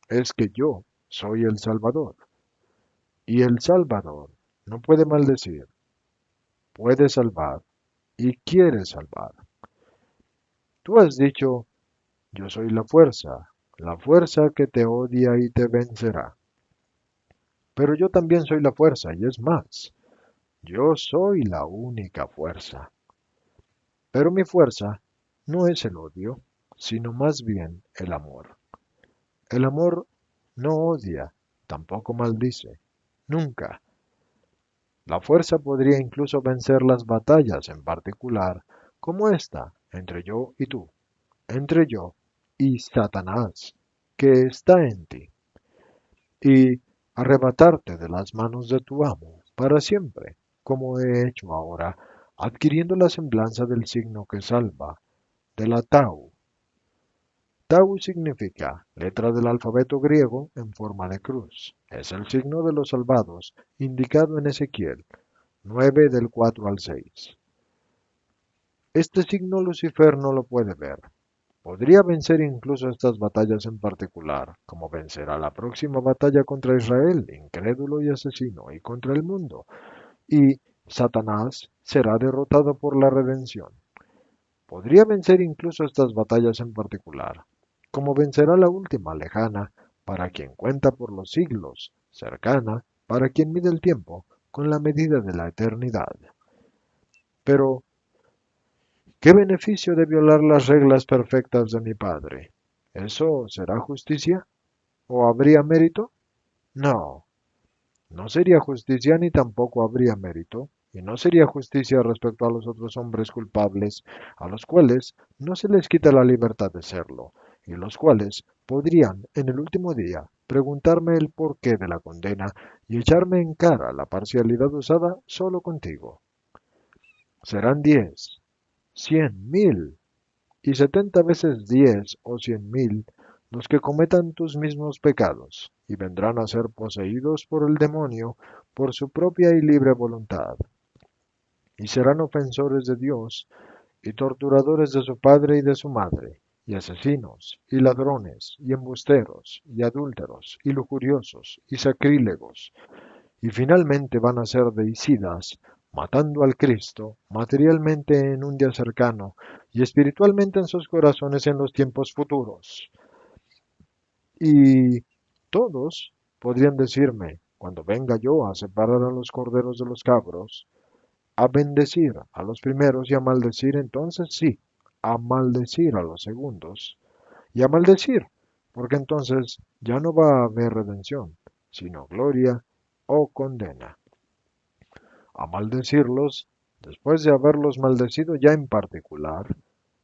es que yo soy el Salvador, y el Salvador no puede maldecir, puede salvar y quiere salvar. Tú has dicho, yo soy la fuerza que te odia y te vencerá. Pero yo también soy la fuerza, y es más, yo soy la única fuerza. Pero mi fuerza no es el odio, sino más bien el amor. El amor no odia, tampoco maldice, nunca. La fuerza podría incluso vencer las batallas en particular, como esta, entre yo y tú, entre yo y Satanás, que está en ti, y arrebatarte de las manos de tu amo para siempre, como he hecho ahora, adquiriendo la semblanza del signo que salva, de la Tau. Tau significa letra del alfabeto griego en forma de cruz. Es el signo de los salvados, indicado en Ezequiel 9 del 4 al 6. Este signo Lucifer no lo puede ver. Podría vencer incluso estas batallas en particular, como vencerá la próxima batalla contra Israel, incrédulo y asesino, y contra el mundo, y Satanás será derrotado por la redención. Podría vencer incluso estas batallas en particular, como vencerá la última lejana, para quien cuenta por los siglos, cercana, para quien mide el tiempo, con la medida de la eternidad. Pero, ¿qué beneficio de violar las reglas perfectas de mi Padre? ¿Eso será justicia? ¿O habría mérito? No, no sería justicia ni tampoco habría mérito, y no sería justicia respecto a los otros hombres culpables, a los cuales no se les quita la libertad de serlo, y los cuales podrían en el último día preguntarme el porqué de la condena y echarme en cara la parcialidad usada solo contigo. Serán 10, 100, 1000, y 70 veces 10 o 100.000 los que cometan tus mismos pecados, y vendrán a ser poseídos por el demonio por su propia y libre voluntad, y serán ofensores de Dios, y torturadores de su padre y de su madre, y asesinos, y ladrones, y embusteros, y adúlteros, y lujuriosos, y sacrílegos, y finalmente van a ser deicidas, matando al Cristo materialmente en un día cercano y espiritualmente en sus corazones en los tiempos futuros. Y todos podrían decirme, cuando venga yo a separar a los corderos de los cabros, a bendecir a los primeros y a maldecir, entonces sí, a maldecir a los segundos y a maldecir, porque entonces ya no va a haber redención, sino gloria o condena. A maldecirlos, después de haberlos maldecido ya en particular,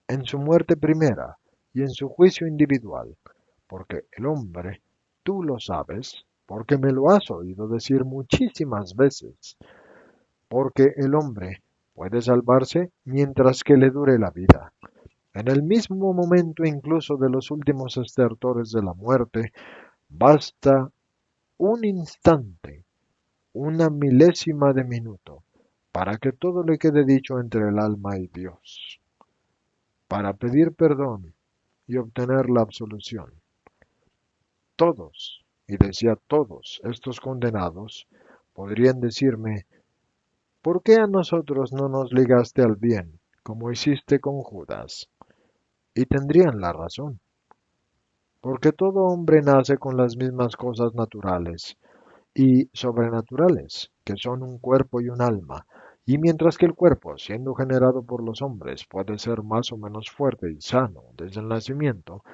en su muerte primera y en su juicio individual, porque el hombre, tú lo sabes, porque me lo has oído decir muchísimas veces, porque el hombre puede salvarse mientras que le dure la vida. En el mismo momento incluso de los últimos estertores de la muerte, basta un instante, una milésima de minuto, para que todo le quede dicho entre el alma y Dios, para pedir perdón y obtener la absolución. Todos, y decía todos, estos condenados, podrían decirme, ¿por qué a nosotros no nos ligaste al bien, como hiciste con Judas? Y tendrían la razón, porque todo hombre nace con las mismas cosas naturales y sobrenaturales, que son un cuerpo y un alma, y mientras que el cuerpo, siendo generado por los hombres, puede ser más o menos fuerte y sano desde el nacimiento,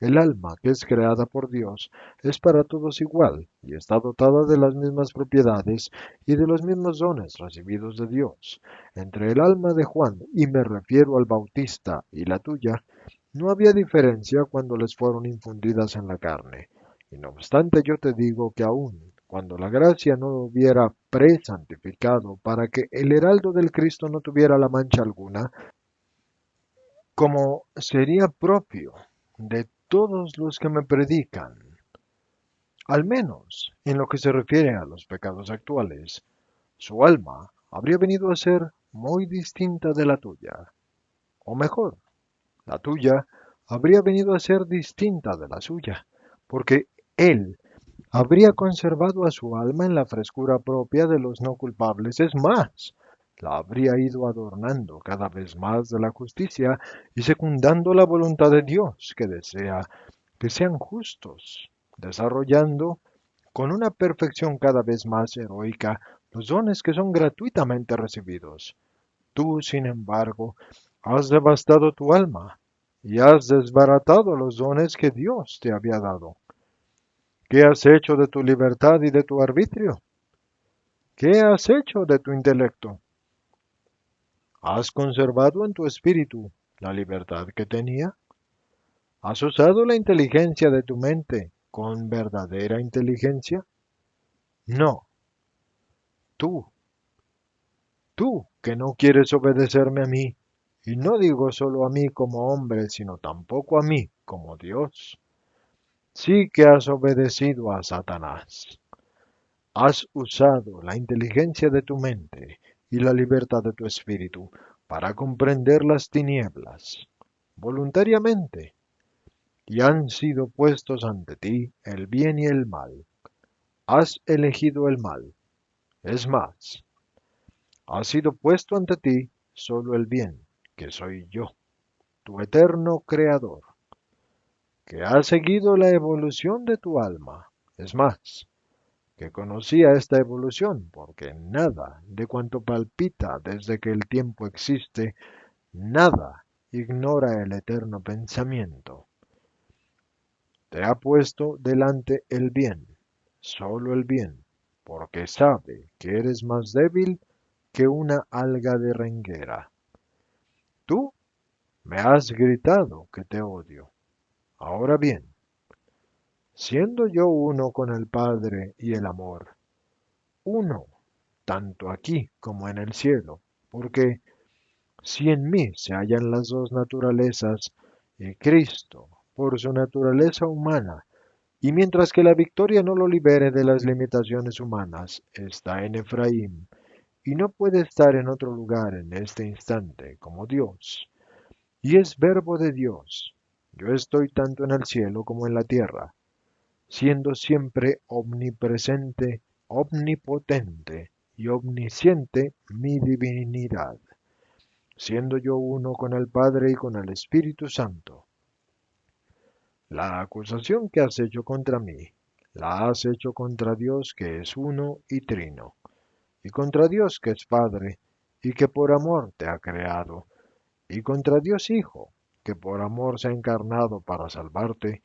el alma, que es creada por Dios, es para todos igual y está dotada de las mismas propiedades y de los mismos dones recibidos de Dios. Entre el alma de Juan, y me refiero al Bautista, y la tuya, no había diferencia cuando les fueron infundidas en la carne. Y no obstante yo te digo que aún cuando la gracia no hubiera presantificado para que el heraldo del Cristo no tuviera la mancha alguna, como sería propio de todos los que me predican, al menos en lo que se refiere a los pecados actuales, su alma habría venido a ser muy distinta de la tuya. O mejor, la tuya habría venido a ser distinta de la suya, porque él habría conservado a su alma en la frescura propia de los no culpables. Es más, la habría ido adornando cada vez más de la justicia y secundando la voluntad de Dios que desea que sean justos, desarrollando con una perfección cada vez más heroica los dones que son gratuitamente recibidos. Tú, sin embargo, has devastado tu alma y has desbaratado los dones que Dios te había dado. ¿Qué has hecho de tu libertad y de tu arbitrio? ¿Qué has hecho de tu intelecto? ¿Has conservado en tu espíritu la libertad que tenía? ¿Has usado la inteligencia de tu mente con verdadera inteligencia? No, tú, tú que no quieres obedecerme a mí, y no digo solo a mí como hombre, sino tampoco a mí como Dios. Sí que has obedecido a Satanás. Has usado la inteligencia de tu mente y la libertad de tu espíritu para comprender las tinieblas voluntariamente, y han sido puestos ante ti el bien y el mal. Has elegido el mal. Es más, ha sido puesto ante ti solo el bien, que soy yo, tu eterno creador, que ha seguido la evolución de tu alma. Es más, que conocía esta evolución, porque nada de cuanto palpita desde que el tiempo existe, nada ignora el eterno pensamiento. Te ha puesto delante el bien, solo el bien, porque sabe que eres más débil que una alga de renguera. Tú me has gritado que te odio. Ahora bien, siendo yo uno con el Padre y el amor, uno, tanto aquí como en el cielo, porque si en mí se hallan las dos naturalezas, y Cristo, por su naturaleza humana, y mientras que la victoria no lo libere de las limitaciones humanas, está en Efraín, y no puede estar en otro lugar en este instante como Dios, y es verbo de Dios. Yo estoy tanto en el cielo como en la tierra, siendo siempre omnipresente, omnipotente y omnisciente mi divinidad, siendo yo uno con el Padre y con el Espíritu Santo. La acusación que has hecho contra mí, la has hecho contra Dios que es uno y trino, y contra Dios que es Padre, y que por amor te ha creado, y contra Dios Hijo, que por amor se ha encarnado para salvarte,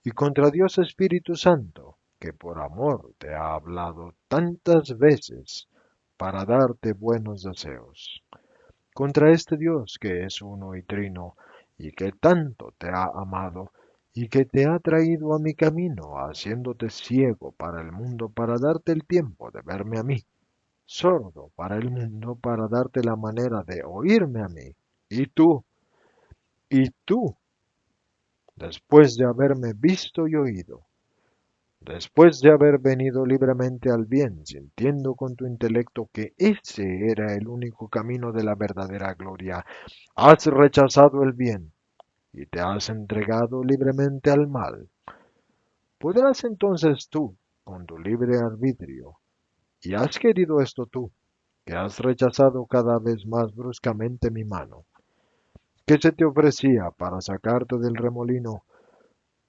y contra Dios Espíritu Santo, que por amor te ha hablado tantas veces para darte buenos deseos. Contra este Dios que es uno y trino, y que tanto te ha amado, y que te ha traído a mi camino, haciéndote ciego para el mundo, para darte el tiempo de verme a mí, sordo para el mundo, para darte la manera de oírme a mí. Y tú, después de haberme visto y oído, después de haber venido libremente al bien, sintiendo con tu intelecto que ese era el único camino de la verdadera gloria, has rechazado el bien y te has entregado libremente al mal. ¿Podrás entonces tú, con tu libre arbitrio, y has querido esto tú, que has rechazado cada vez más bruscamente mi mano, que se te ofrecía para sacarte del remolino,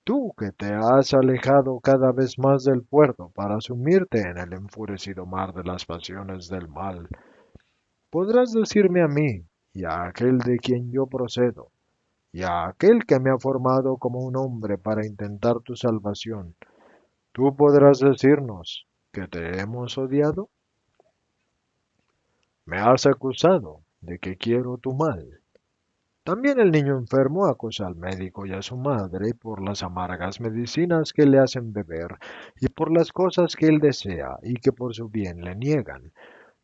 tú que te has alejado cada vez más del puerto para sumirte en el enfurecido mar de las pasiones del mal, podrás decirme a mí y a aquel de quien yo procedo, y a aquel que me ha formado como un hombre para intentar tu salvación, tú podrás decirnos que te hemos odiado. Me has acusado de que quiero tu mal. También el niño enfermo acusa al médico y a su madre por las amargas medicinas que le hacen beber y por las cosas que él desea y que por su bien le niegan.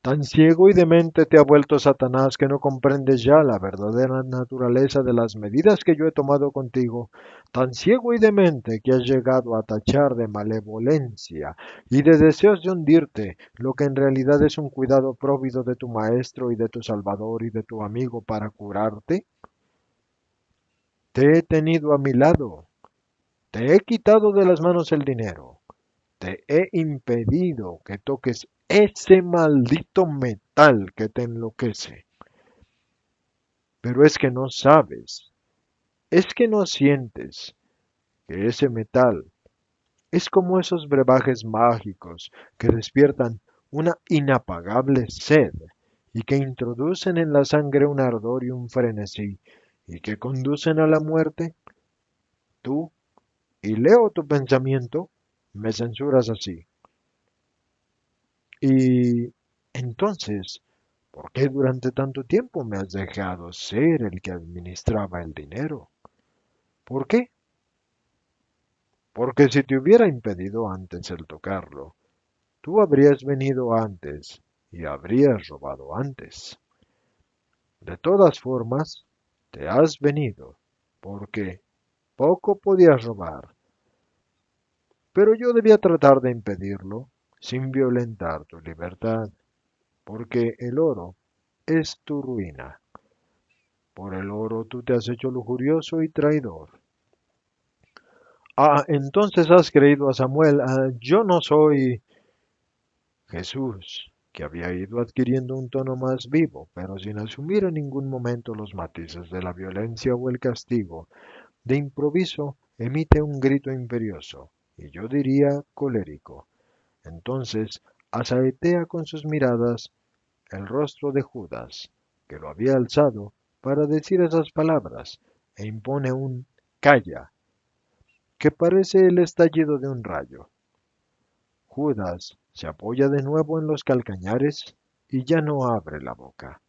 Tan ciego y demente te ha vuelto Satanás que no comprendes ya la verdadera naturaleza de las medidas que yo he tomado contigo. Tan ciego y demente que has llegado a tachar de malevolencia y de deseos de hundirte lo que en realidad es un cuidado próvido de tu Maestro y de tu Salvador y de tu amigo para curarte. Te he tenido a mi lado, te he quitado de las manos el dinero, te he impedido que toques ese maldito metal que te enloquece. Pero es que no sabes, es que no sientes que ese metal es como esos brebajes mágicos que despiertan una inapagable sed y que introducen en la sangre un ardor y un frenesí y que conducen a la muerte. Tú, y leo tu pensamiento, me censuras así. Y entonces, ¿por qué durante tanto tiempo me has dejado ser el que administraba el dinero? ¿Por qué? Porque si te hubiera impedido antes el tocarlo, tú habrías venido antes y habrías robado antes. De todas formas, te has venido, porque poco podías robar, pero yo debía tratar de impedirlo sin violentar tu libertad, porque el oro es tu ruina. Por el oro tú te has hecho lujurioso y traidor. Ah, entonces has creído a Samuel. Ah, yo no soy Jesús, que había ido adquiriendo un tono más vivo, pero sin asumir en ningún momento los matices de la violencia o el castigo. De improviso emite un grito imperioso, y yo diría colérico. Entonces asaetea con sus miradas el rostro de Judas, que lo había alzado para decir esas palabras, e impone un calla, que parece el estallido de un rayo. Judas se apoya de nuevo en los calcañares y ya no abre la boca.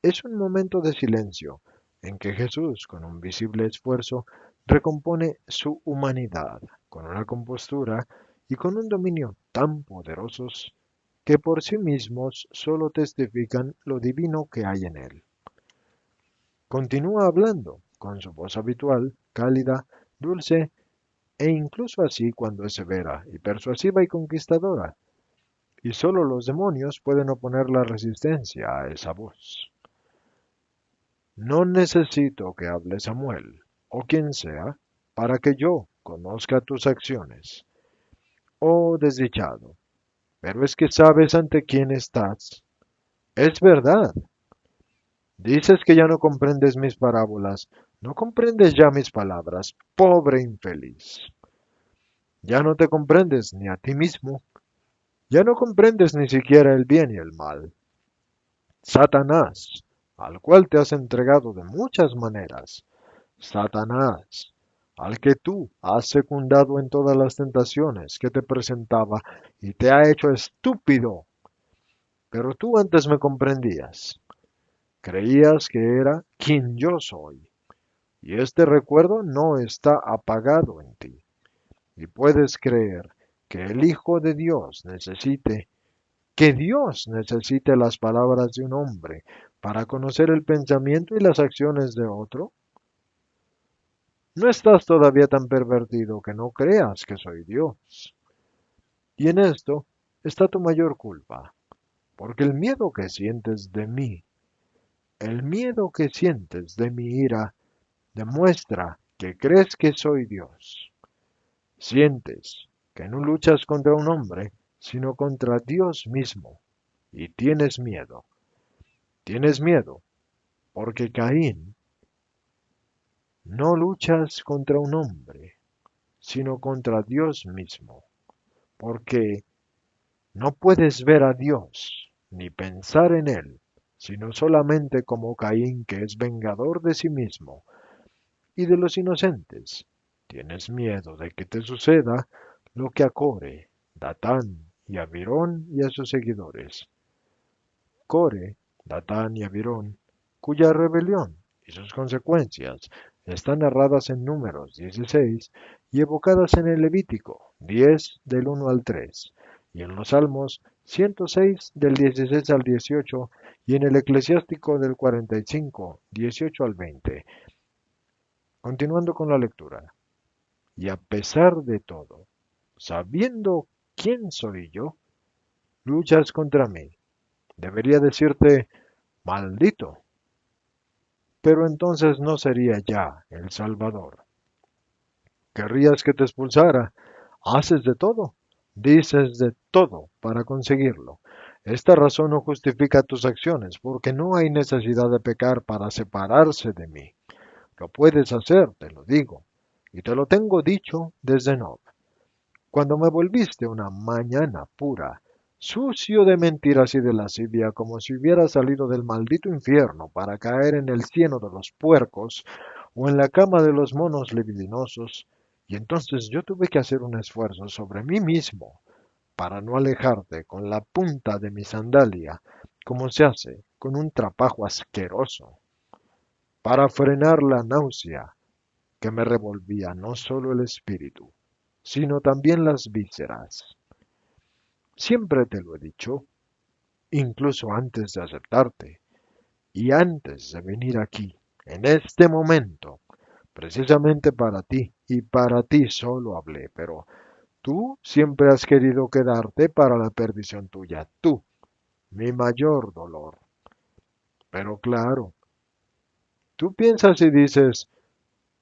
Es un momento de silencio en que Jesús, con un visible esfuerzo, recompone su humanidad, con una compostura y con un dominio tan poderosos que por sí mismos solo testifican lo divino que hay en él. Continúa hablando, con su voz habitual, cálida, dulce e incluso así cuando es severa y persuasiva y conquistadora, y solo los demonios pueden oponer la resistencia a esa voz. No necesito que hable Samuel, o quien sea, para que yo conozca tus acciones. Oh, desdichado, pero es que sabes ante quién estás. Es verdad. Dices que ya no comprendes mis parábolas, no comprendes ya mis palabras, pobre infeliz. Ya no te comprendes ni a ti mismo, ya no comprendes ni siquiera el bien y el mal. Satanás, al cual te has entregado de muchas maneras, Satanás, al que tú has secundado en todas las tentaciones que te presentaba y te ha hecho estúpido. Pero tú antes me comprendías, creías que era quien yo soy, y este recuerdo no está apagado en ti, y puedes creer que el Hijo de Dios necesite, que Dios necesite las palabras de un hombre para conocer el pensamiento y las acciones de otro. No estás todavía tan pervertido que no creas que soy Dios. Y en esto está tu mayor culpa, porque el miedo que sientes de mí, el miedo que sientes de mi ira, demuestra que crees que soy Dios. Sientes que no luchas contra un hombre, sino contra Dios mismo, y tienes miedo. Tienes miedo, porque Caín, no luchas contra un hombre, sino contra Dios mismo, porque no puedes ver a Dios ni pensar en Él, sino solamente como Caín, que es vengador de sí mismo y de los inocentes. Tienes miedo de que te suceda lo que a Core, Datán y Abirón y a sus seguidores. Core, Datán y Abirón, cuya rebelión y sus consecuencias están narradas en Números 16 y evocadas en el Levítico 10 del 1 al 3 y en los Salmos 106 del 16 al 18 y en el Eclesiástico del 45, 18 al 20. Continuando con la lectura. Y a pesar de todo, sabiendo quién soy yo, luchas contra mí. Debería decirte, maldito, pero entonces no sería ya el Salvador. Querrías que te expulsara. Haces de todo. Dices de todo para conseguirlo. Esta razón no justifica tus acciones, porque no hay necesidad de pecar para separarse de mí. Lo puedes hacer, te lo digo, y te lo tengo dicho desde Nob. Cuando me volviste una mañana pura, sucio de mentiras y de lascivia, como si hubiera salido del maldito infierno para caer en el cieno de los puercos o en la cama de los monos libidinosos, y entonces yo tuve que hacer un esfuerzo sobre mí mismo para no alejarte con la punta de mi sandalia, como se hace con un trapajo asqueroso, para frenar la náusea que me revolvía no solo el espíritu, sino también las vísceras. Siempre te lo he dicho, incluso antes de aceptarte y antes de venir aquí, en este momento, precisamente para ti y para ti solo hablé, pero tú siempre has querido quedarte para la perdición tuya, tú, mi mayor dolor. Pero claro, tú piensas y dices,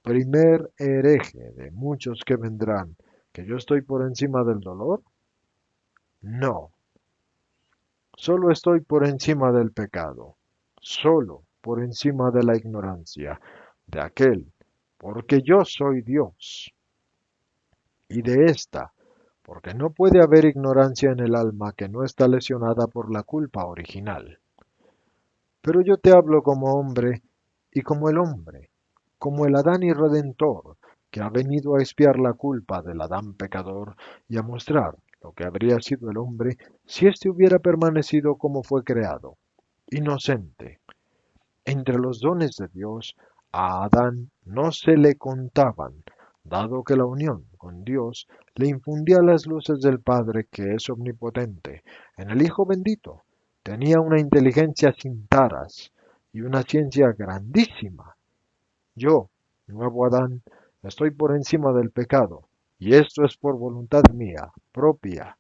primer hereje de muchos que vendrán, que yo estoy por encima del dolor. No, solo estoy por encima del pecado, solo por encima de la ignorancia de aquel, porque yo soy Dios, y de esta, porque no puede haber ignorancia en el alma que no está lesionada por la culpa original. Pero yo te hablo como hombre y como el hombre, como el Adán y Redentor, que ha venido a expiar la culpa del Adán pecador y a mostrar lo que habría sido el hombre si éste hubiera permanecido como fue creado, inocente. Entre los dones de Dios, a Adán no se le contaban, dado que la unión con Dios le infundía las luces del Padre que es omnipotente. En el Hijo bendito tenía una inteligencia sin taras y una ciencia grandísima. Yo, nuevo Adán, estoy por encima del pecado, y esto es por voluntad mía, propia.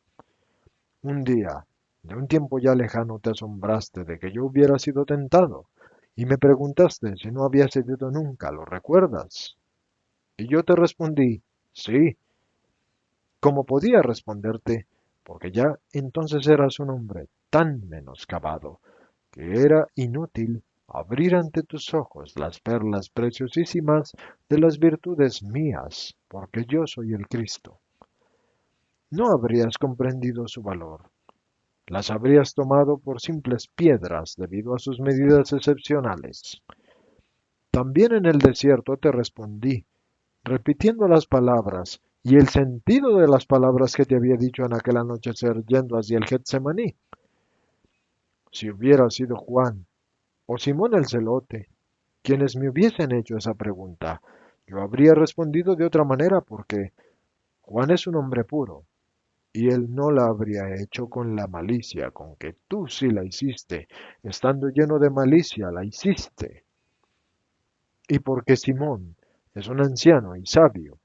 Un día, de un tiempo ya lejano, te asombraste de que yo hubiera sido tentado, y me preguntaste si no había cedido nunca, ¿lo recuerdas? Y yo te respondí, sí, como podía responderte, porque ya entonces eras un hombre tan menoscabado, que era inútil abrir ante tus ojos las perlas preciosísimas de las virtudes mías, porque yo soy el Cristo. No habrías comprendido su valor. Las habrías tomado por simples piedras debido a sus medidas excepcionales. También en el desierto te respondí, repitiendo las palabras y el sentido de las palabras que te había dicho en aquel anochecer yendo hacia el Getsemaní. Si hubiera sido Juan o Simón el Celote quienes me hubiesen hecho esa pregunta, yo habría respondido de otra manera porque Juan es un hombre puro y él no la habría hecho con la malicia con que tú sí la hiciste, estando lleno de malicia la hiciste. Y porque Simón es un anciano y sabio,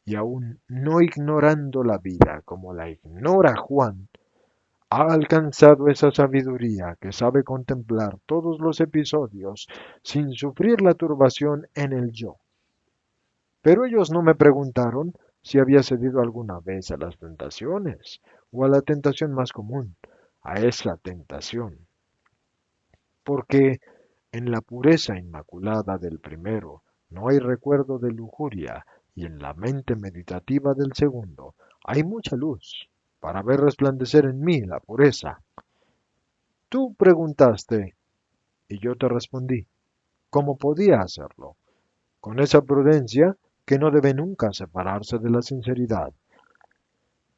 y aún no ignorando la vida como la ignora Juan, ha alcanzado esa sabiduría que sabe contemplar todos los episodios sin sufrir la turbación en el yo. Pero ellos no me preguntaron si había cedido alguna vez a las tentaciones, o a la tentación más común, a esa tentación. Porque en la pureza inmaculada del primero no hay recuerdo de lujuria, y en la mente meditativa del segundo hay mucha luz, para ver resplandecer en mí la pureza. Tú preguntaste, y yo te respondí, ¿cómo podía hacerlo? Con esa prudencia que no debe nunca separarse de la sinceridad.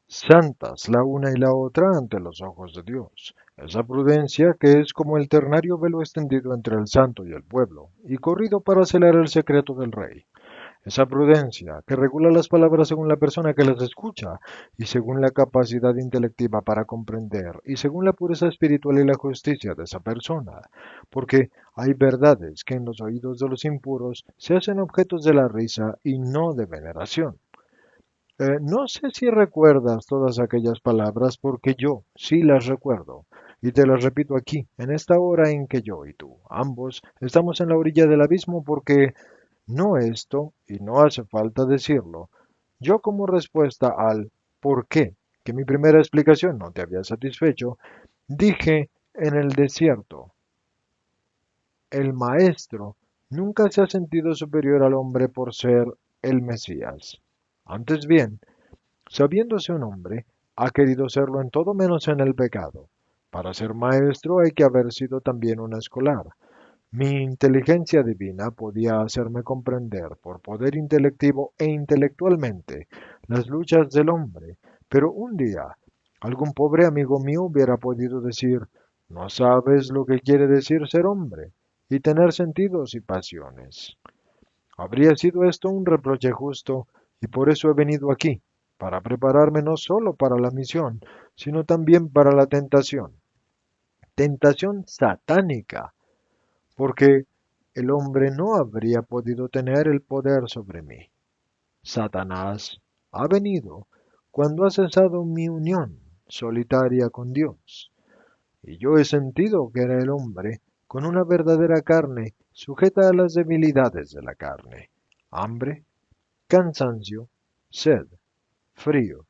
Santas la una y la otra ante los ojos de Dios. Esa prudencia que es como el ternario velo extendido entre el santo y el pueblo, y corrido para celar el secreto del rey. Esa prudencia que regula las palabras según la persona que las escucha y según la capacidad intelectiva para comprender y según la pureza espiritual y la justicia de esa persona. Porque hay verdades que en los oídos de los impuros se hacen objetos de la risa y no de veneración. No sé si recuerdas todas aquellas palabras porque yo sí las recuerdo. Y te las repito aquí, en esta hora en que yo y tú, ambos, estamos en la orilla del abismo porque no esto, y no hace falta decirlo, yo como respuesta al por qué, que mi primera explicación no te había satisfecho, dije en el desierto, el maestro nunca se ha sentido superior al hombre por ser el Mesías. Antes bien, sabiéndose un hombre, ha querido serlo en todo menos en el pecado. Para ser maestro hay que haber sido también un escolar. Mi inteligencia divina podía hacerme comprender por poder intelectivo e intelectualmente las luchas del hombre, pero un día algún pobre amigo mío hubiera podido decir, no sabes lo que quiere decir ser hombre y tener sentidos y pasiones. Habría sido esto un reproche justo y por eso he venido aquí, para prepararme no solo para la misión, sino también para la tentación. Tentación satánica porque el hombre no habría podido tener el poder sobre mí. Satanás ha venido cuando ha cesado mi unión solitaria con Dios, y yo he sentido que era el hombre con una verdadera carne sujeta a las debilidades de la carne, hambre, cansancio, sed, frío.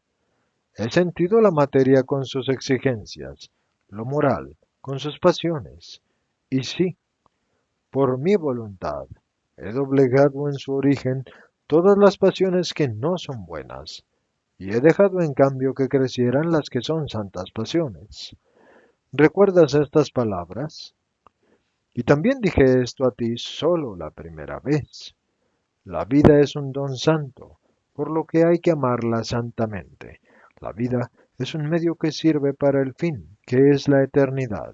He sentido la materia con sus exigencias, lo moral con sus pasiones, y sí, por mi voluntad, he doblegado en su origen todas las pasiones que no son buenas, y he dejado en cambio que crecieran las que son santas pasiones. ¿Recuerdas estas palabras? Y también dije esto a ti solo la primera vez. La vida es un don santo, por lo que hay que amarla santamente. La vida es un medio que sirve para el fin, que es la eternidad.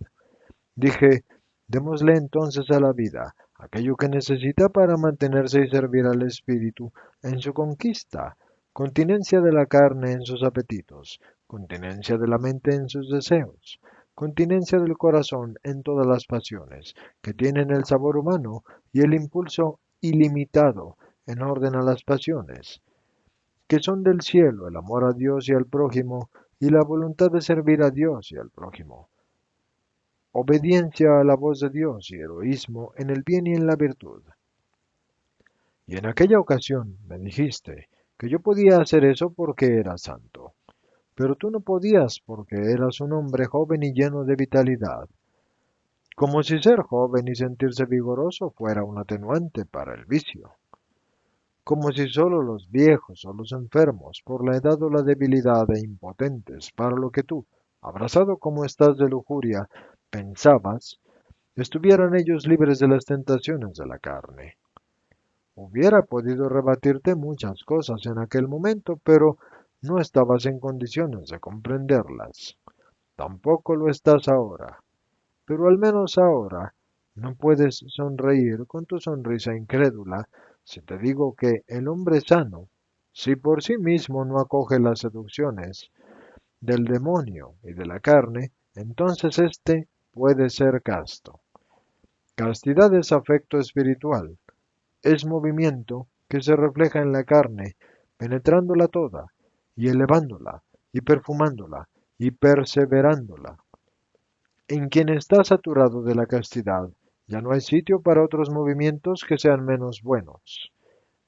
Dije, démosle entonces a la vida aquello que necesita para mantenerse y servir al espíritu en su conquista, continencia de la carne en sus apetitos, continencia de la mente en sus deseos, continencia del corazón en todas las pasiones, que tienen el sabor humano y el impulso ilimitado en orden a las pasiones, que son del cielo el amor a Dios y al prójimo y la voluntad de servir a Dios y al prójimo, obediencia a la voz de Dios y heroísmo en el bien y en la virtud. Y en aquella ocasión me dijiste que yo podía hacer eso porque era santo, pero tú no podías porque eras un hombre joven y lleno de vitalidad, como si ser joven y sentirse vigoroso fuera un atenuante para el vicio, como si solo los viejos o los enfermos, por la edad o la debilidad e impotentes para lo que tú, abrazado como estás de lujuria, pensabas, estuvieran ellos libres de las tentaciones de la carne. Hubiera podido rebatirte muchas cosas en aquel momento, pero no estabas en condiciones de comprenderlas. Tampoco lo estás ahora, pero al menos ahora no puedes sonreír con tu sonrisa incrédula si te digo que el hombre sano, si por sí mismo no acoge las seducciones del demonio y de la carne, entonces éste puede ser casto. Castidad es afecto espiritual, es movimiento que se refleja en la carne, penetrándola toda, y elevándola, y perfumándola, y perseverándola. En quien está saturado de la castidad, ya no hay sitio para otros movimientos que sean menos buenos.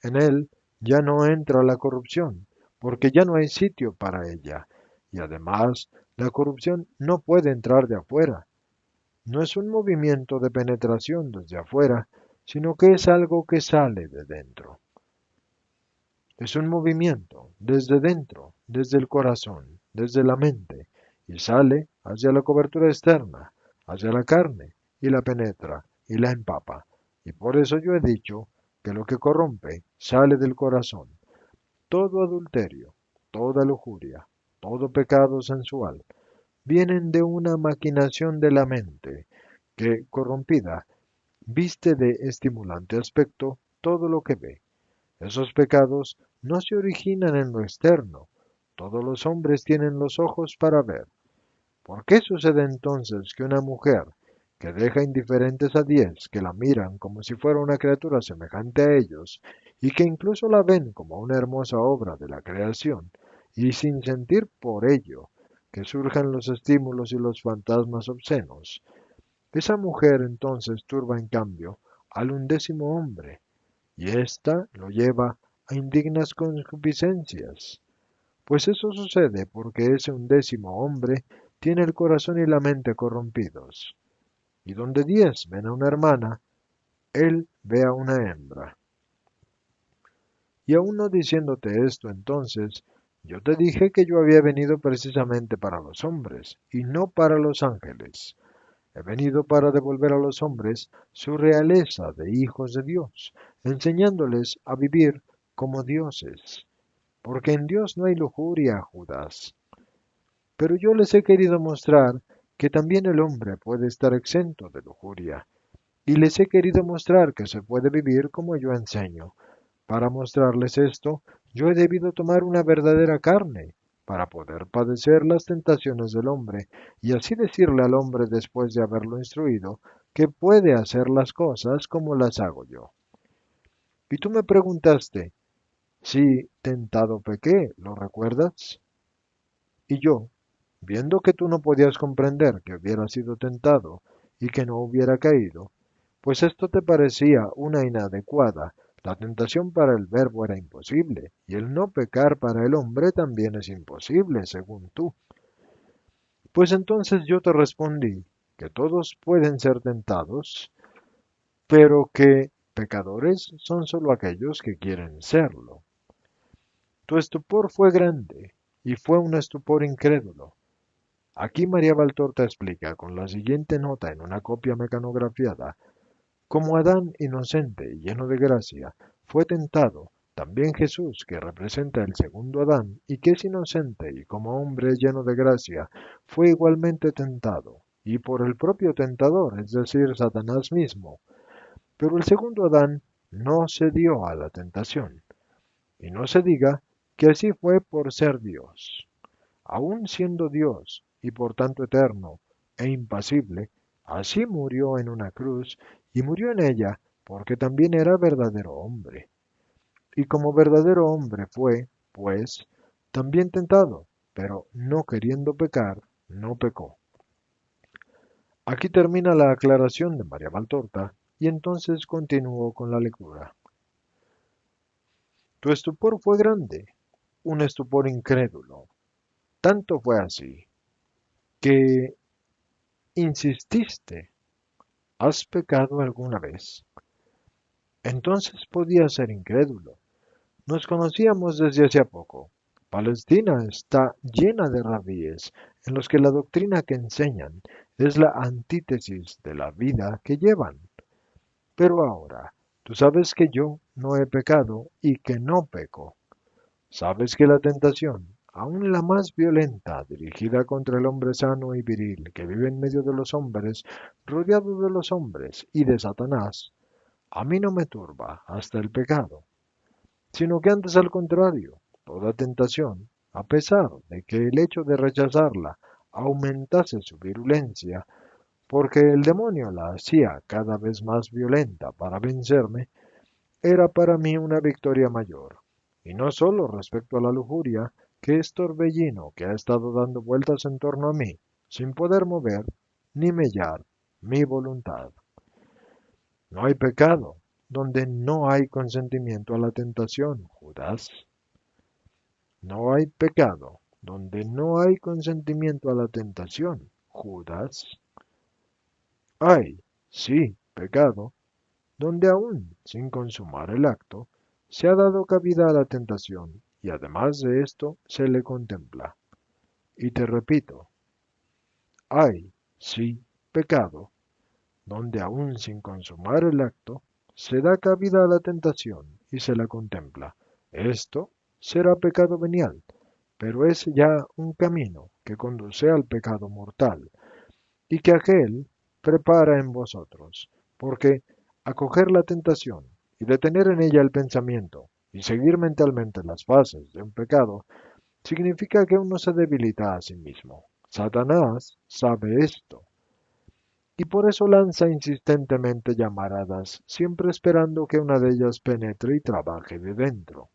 En él ya no entra la corrupción, porque ya no hay sitio para ella. Y además, la corrupción no puede entrar de afuera. No es un movimiento de penetración desde afuera, sino que es algo que sale de dentro. Es un movimiento desde dentro, desde el corazón, desde la mente, y sale hacia la cobertura externa, hacia la carne, y la penetra, y la empapa. Y por eso yo he dicho que lo que corrompe sale del corazón. Todo adulterio, toda lujuria, todo pecado sensual, vienen de una maquinación de la mente, que, corrompida, viste de estimulante aspecto todo lo que ve. Esos pecados no se originan en lo externo. Todos los hombres tienen los ojos para ver. ¿Por qué sucede entonces que una mujer que deja indiferentes a 10 que la miran como si fuera una criatura semejante a ellos, y que incluso la ven como una hermosa obra de la creación, y sin sentir por ello que surjan los estímulos y los fantasmas obscenos, esa mujer entonces turba en cambio al undécimo hombre, y ésta lo lleva a indignas concupiscencias? Pues eso sucede porque ese undécimo hombre tiene el corazón y la mente corrompidos. Y donde 10 ven a una hermana, él ve a una hembra. Y aún no diciéndote esto entonces, yo te dije que yo había venido precisamente para los hombres, y no para los ángeles. He venido para devolver a los hombres su realeza de hijos de Dios, enseñándoles a vivir como dioses. Porque en Dios no hay lujuria, Judas. Pero yo les he querido mostrar que también el hombre puede estar exento de lujuria, y les he querido mostrar que se puede vivir como yo enseño. Para mostrarles esto, yo he debido tomar una verdadera carne, para poder padecer las tentaciones del hombre, y así decirle al hombre después de haberlo instruido, que puede hacer las cosas como las hago yo. Y tú me preguntaste, si tentado pequé, ¿lo recuerdas? Y yo, viendo que tú no podías comprender que hubiera sido tentado y que no hubiera caído, pues esto te parecía una inadecuada, la tentación para el verbo era imposible, y el no pecar para el hombre también es imposible, según tú. Pues entonces yo te respondí que todos pueden ser tentados, pero que pecadores son solo aquellos que quieren serlo. Tu estupor fue grande, y fue un estupor incrédulo. Aquí María Valtorta explica con la siguiente nota en una copia mecanografiada: como Adán inocente y lleno de gracia fue tentado, también Jesús, que representa el segundo Adán y que es inocente y como hombre lleno de gracia, fue igualmente tentado, y por el propio tentador, es decir, Satanás mismo. Pero el segundo Adán no cedió a la tentación, y no se diga que así fue por ser Dios. Aun siendo Dios y por tanto eterno e impasible, así murió en una cruz y murió en ella porque también era verdadero hombre. Y como verdadero hombre fue, pues, también tentado, pero no queriendo pecar, no pecó. Aquí termina la aclaración de María Valtorta y entonces continuó con la lectura. Tu estupor fue grande, un estupor incrédulo. Tanto fue así que insististe. ¿Has pecado alguna vez? Entonces podía ser incrédulo. Nos conocíamos desde hacía poco. Palestina está llena de rabíes en los que la doctrina que enseñan es la antítesis de la vida que llevan. Pero ahora, tú sabes que yo no he pecado y que no peco. Sabes que la tentación, aun la más violenta, dirigida contra el hombre sano y viril que vive en medio de los hombres, rodeado de los hombres y de Satanás, a mí no me turba hasta el pecado, sino que antes al contrario, toda tentación, a pesar de que el hecho de rechazarla aumentase su virulencia, porque el demonio la hacía cada vez más violenta para vencerme, era para mí una victoria mayor, y no sólo respecto a la lujuria, que es torbellino que ha estado dando vueltas en torno a mí, sin poder mover ni mellar mi voluntad. No hay pecado donde no hay consentimiento a la tentación, Judas. No hay pecado donde no hay consentimiento a la tentación, Judas. Hay, sí, pecado donde aún sin consumar el acto, se ha dado cabida a la tentación y además de esto se le contempla. Y te repito, hay, sí, pecado, donde aún sin consumar el acto, se da cabida a la tentación y se la contempla. Esto será pecado venial, pero es ya un camino que conduce al pecado mortal, y que aquel prepara en vosotros, porque acoger la tentación y detener en ella el pensamiento Y seguir mentalmente las fases de un pecado significa que uno se debilita a sí mismo. Satanás sabe esto, y por eso lanza insistentemente llamaradas, siempre esperando que una de ellas penetre y trabaje de dentro.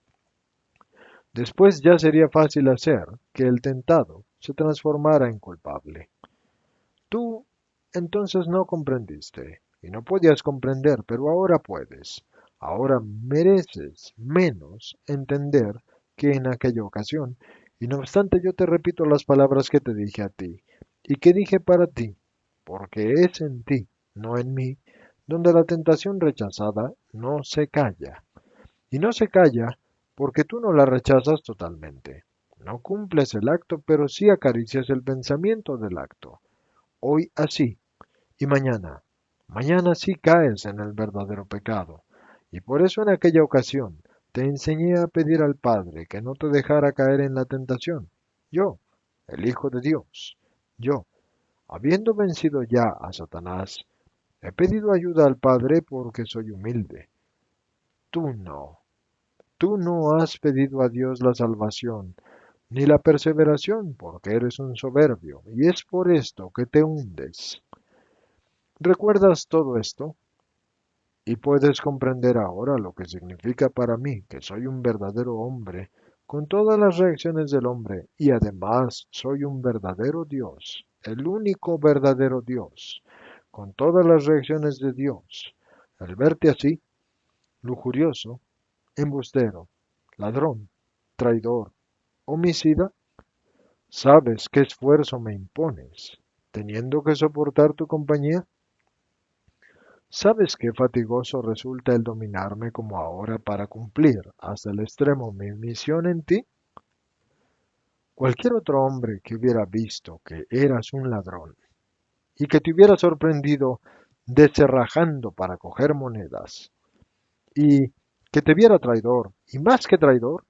Después ya sería fácil hacer que el tentado se transformara en culpable. Tú entonces no comprendiste, y no podías comprender, pero ahora puedes. Ahora mereces menos entender que en aquella ocasión, y no obstante yo te repito las palabras que te dije a ti, y que dije para ti, porque es en ti, no en mí, donde la tentación rechazada no se calla. Y no se calla porque tú no la rechazas totalmente. No cumples el acto, pero sí acaricias el pensamiento del acto. Hoy así, y mañana. Mañana sí caes en el verdadero pecado. Y por eso en aquella ocasión te enseñé a pedir al Padre que no te dejara caer en la tentación. Yo, el Hijo de Dios, yo, habiendo vencido ya a Satanás, he pedido ayuda al Padre porque soy humilde. Tú no. Tú no has pedido a Dios la salvación, ni la perseveración, porque eres un soberbio, y es por esto que te hundes. ¿Recuerdas todo esto? Y puedes comprender ahora lo que significa para mí que soy un verdadero hombre, con todas las reacciones del hombre, y además soy un verdadero Dios, el único verdadero Dios, con todas las reacciones de Dios. Al verte así, lujurioso, embustero, ladrón, traidor, homicida, sabes qué esfuerzo me impones, teniendo que soportar tu compañía. ¿Sabes qué fatigoso resulta el dominarme como ahora para cumplir hasta el extremo mi misión en ti? Cualquier otro hombre que hubiera visto que eras un ladrón y que te hubiera sorprendido descerrajando para coger monedas y que te viera traidor y más que traidor,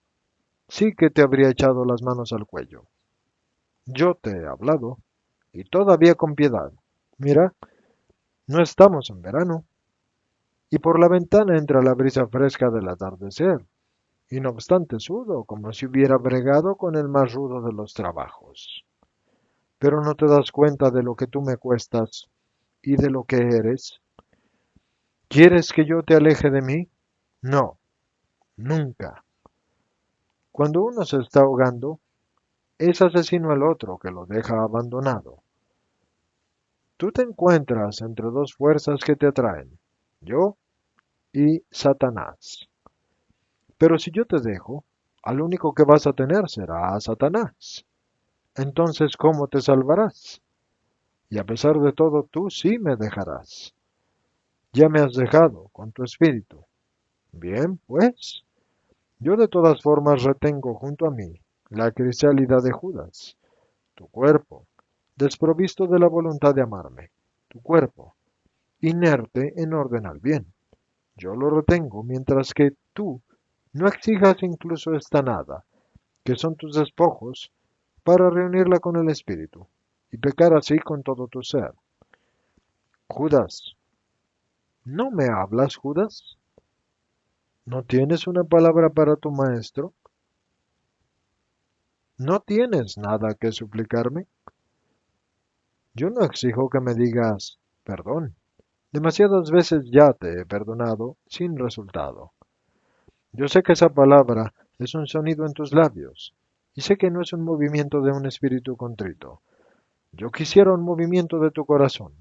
sí que te habría echado las manos al cuello. Yo te he hablado y todavía con piedad. Mira, no estamos en verano y por la ventana entra la brisa fresca del atardecer. Y no obstante sudo, como si hubiera bregado con el más rudo de los trabajos. Pero no te das cuenta de lo que tú me cuestas y de lo que eres. ¿Quieres que yo te aleje de mí? No, nunca. Cuando uno se está ahogando, es asesino el otro que lo deja abandonado. Tú te encuentras entre dos fuerzas que te atraen, yo y Satanás. Pero si yo te dejo, al único que vas a tener será a Satanás. Entonces, ¿cómo te salvarás? Y a pesar de todo, tú sí me dejarás. Ya me has dejado con tu espíritu. Bien, pues, yo de todas formas retengo junto a mí la crisálida de Judas, tu cuerpo, desprovisto de la voluntad de amarme, tu cuerpo, inerte en orden al bien. Yo lo retengo mientras que tú no exijas incluso esta nada, que son tus despojos, para reunirla con el espíritu y pecar así con todo tu ser. Judas, ¿no me hablas, Judas? ¿No tienes una palabra para tu maestro? ¿No tienes nada que suplicarme? Yo no exijo que me digas perdón. Demasiadas veces ya te he perdonado sin resultado. Yo sé que esa palabra es un sonido en tus labios, y sé que no es un movimiento de un espíritu contrito. Yo quisiera un movimiento de tu corazón.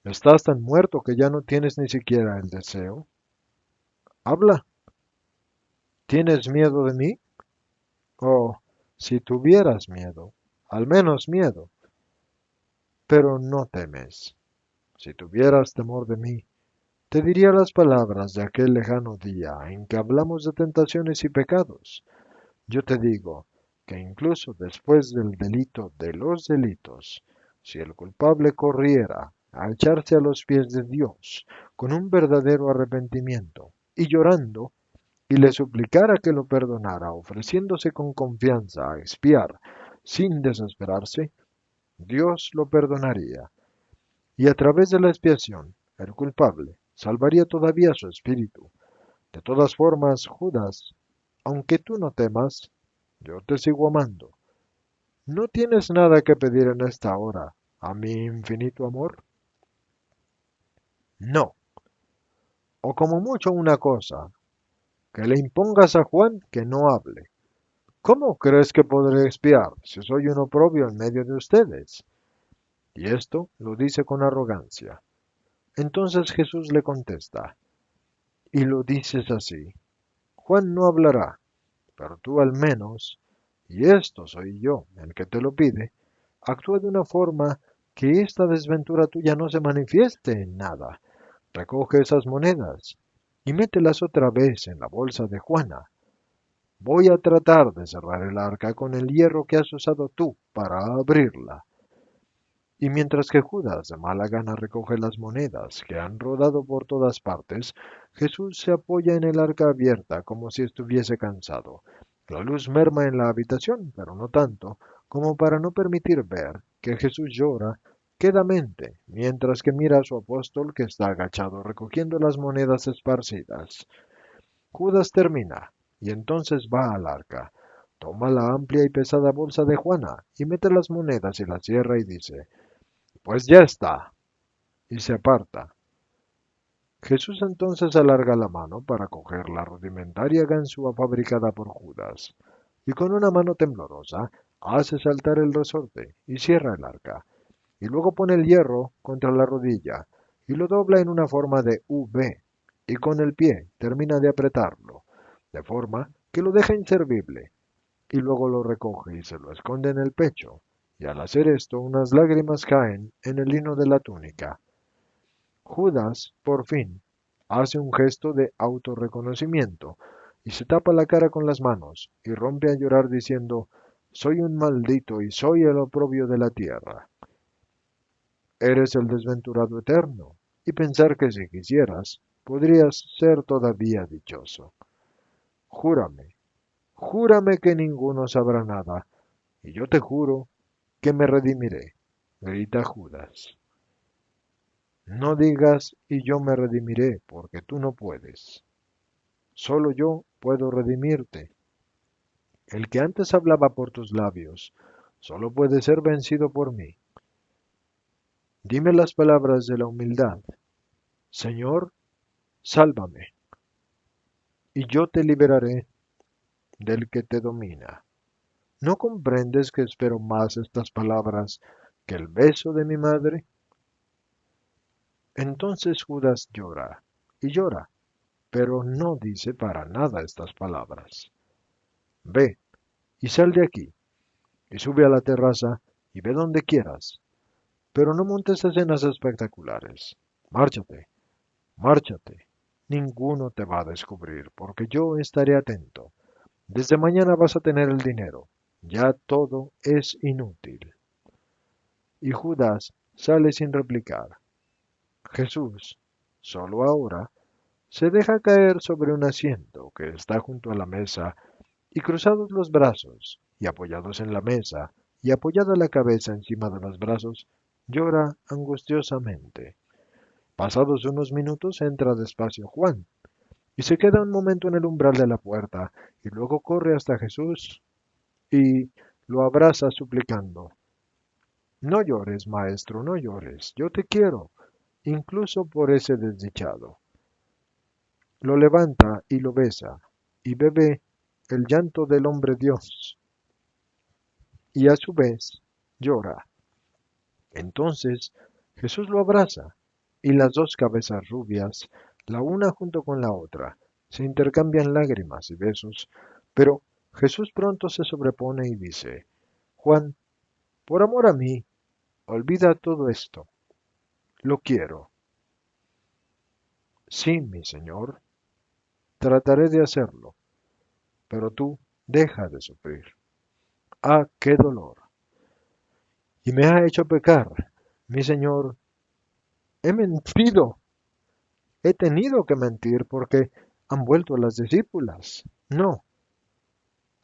¿Estás tan muerto que ya no tienes ni siquiera el deseo? Habla. ¿Tienes miedo de mí? Oh, si tuvieras miedo, al menos miedo, pero no temes. Si tuvieras temor de mí, te diría las palabras de aquel lejano día en que hablamos de tentaciones y pecados. Yo te digo que incluso después del delito de los delitos, si el culpable corriera a echarse a los pies de Dios con un verdadero arrepentimiento y llorando, y le suplicara que lo perdonara, ofreciéndose con confianza a expiar sin desesperarse, Dios lo perdonaría, y a través de la expiación, el culpable salvaría todavía su espíritu, De todas formas, Judas, aunque tú no temas, yo te sigo amando. ¿No tienes nada que pedir en esta hora a mi infinito amor? No, o como mucho una cosa, que le impongas a Juan que no hable. ¿Cómo crees que podré espiar si soy un oprobio en medio de ustedes? Y esto lo dice con arrogancia. Entonces Jesús le contesta, y lo dices así, Juan no hablará, pero tú al menos, y esto soy yo el que te lo pide, actúa de una forma que esta desventura tuya no se manifieste en nada. Recoge esas monedas y mételas otra vez en la bolsa de Juana. Voy a tratar de cerrar el arca con el hierro que has usado tú para abrirla. Y mientras que Judas de mala gana recoge las monedas que han rodado por todas partes, Jesús se apoya en el arca abierta como si estuviese cansado. La luz merma en la habitación, pero no tanto como para no permitir ver que Jesús llora quedamente, mientras que mira a su apóstol que está agachado recogiendo las monedas esparcidas. Judas termina, y entonces va al arca, toma la amplia y pesada bolsa de Juana, y mete las monedas y la cierra y dice, pues ya está, y se aparta. Jesús entonces alarga la mano para coger la rudimentaria ganzúa fabricada por Judas, y con una mano temblorosa hace saltar el resorte y cierra el arca, y luego pone el hierro contra la rodilla, y lo dobla en una forma de V, y con el pie termina de apretarlo, de forma que lo deja inservible, y luego lo recoge y se lo esconde en el pecho, y al hacer esto unas lágrimas caen en el lino de la túnica. Judas, por fin, hace un gesto de autorreconocimiento y se tapa la cara con las manos y rompe a llorar diciendo, soy un maldito y soy el oprobio de la tierra. Eres el desventurado eterno, y pensar que si quisieras, podrías ser todavía dichoso. Júrame, júrame que ninguno sabrá nada, y yo te juro que me redimiré, grita Judas. No digas y yo me redimiré, porque tú no puedes. Solo yo puedo redimirte. El que antes hablaba por tus labios, solo puede ser vencido por mí. Dime las palabras de la humildad. Señor, sálvame, y yo te liberaré del que te domina. ¿No comprendes que espero más estas palabras que el beso de mi madre? Entonces Judas llora, y llora, pero no dice para nada estas palabras. Ve, y sal de aquí, y sube a la terraza, y ve donde quieras, pero no montes escenas espectaculares. Márchate, márchate. Ninguno te va a descubrir, porque yo estaré atento. Desde mañana vas a tener el dinero. Ya todo es inútil. Y Judas sale sin replicar. Jesús, solo ahora, se deja caer sobre un asiento que está junto a la mesa y cruzados los brazos, y apoyados en la mesa, y apoyada la cabeza encima de los brazos, llora angustiosamente. Pasados unos minutos entra despacio Juan, y se queda un momento en el umbral de la puerta, y luego corre hasta Jesús y lo abraza suplicando, no llores, maestro, no llores, yo te quiero, incluso por ese desdichado. Lo levanta y lo besa, y bebe el llanto del hombre Dios, y a su vez llora. Entonces Jesús lo abraza, y las dos cabezas rubias, la una junto con la otra, se intercambian lágrimas y besos, pero Jesús pronto se sobrepone y dice, Juan, por amor a mí, olvida todo esto. Lo quiero. Sí, mi Señor, trataré de hacerlo, pero tú deja de sufrir. Ah, qué dolor. Y me ha hecho pecar, mi Señor. He mentido. He tenido que mentir porque han vuelto las discípulas. No,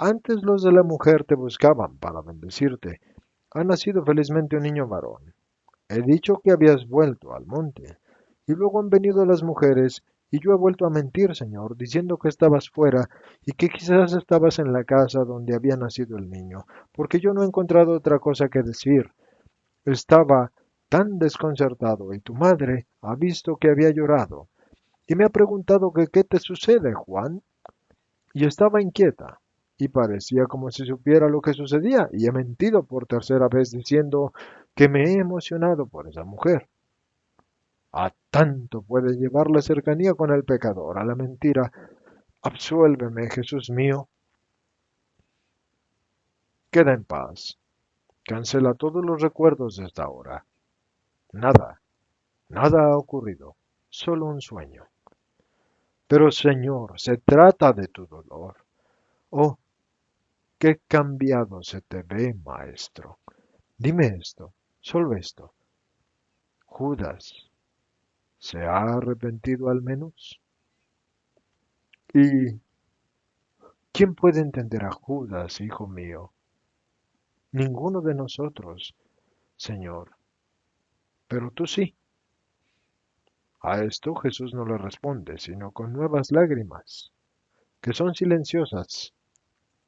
antes los de la mujer te buscaban para bendecirte. Ha nacido felizmente un niño varón. He dicho que habías vuelto al monte, y luego han venido las mujeres Y yo he vuelto a mentir, Señor, diciendo que estabas fuera y que quizás estabas en la casa donde había nacido el niño, porque yo no he encontrado otra cosa que decir. Estaba tan desconcertado y tu madre ha visto que había llorado y me ha preguntado que qué te sucede, Juan, y estaba inquieta y parecía como si supiera lo que sucedía y he mentido por tercera vez diciendo que me he emocionado por esa mujer. A tanto puede llevar la cercanía con el pecador, a la mentira. Absuélveme, Jesús mío. Queda en paz. Cancela todos los recuerdos de esta hora. Nada, nada ha ocurrido. Solo un sueño. Pero Señor, se trata de tu dolor. Oh, qué cambiado se te ve, maestro. Dime esto, solo esto. Judas, ¿se ha arrepentido al menos? ¿Y quién puede entender a Judas, hijo mío? Ninguno de nosotros, Señor, pero tú sí. A esto Jesús no le responde, sino con nuevas lágrimas, que son silenciosas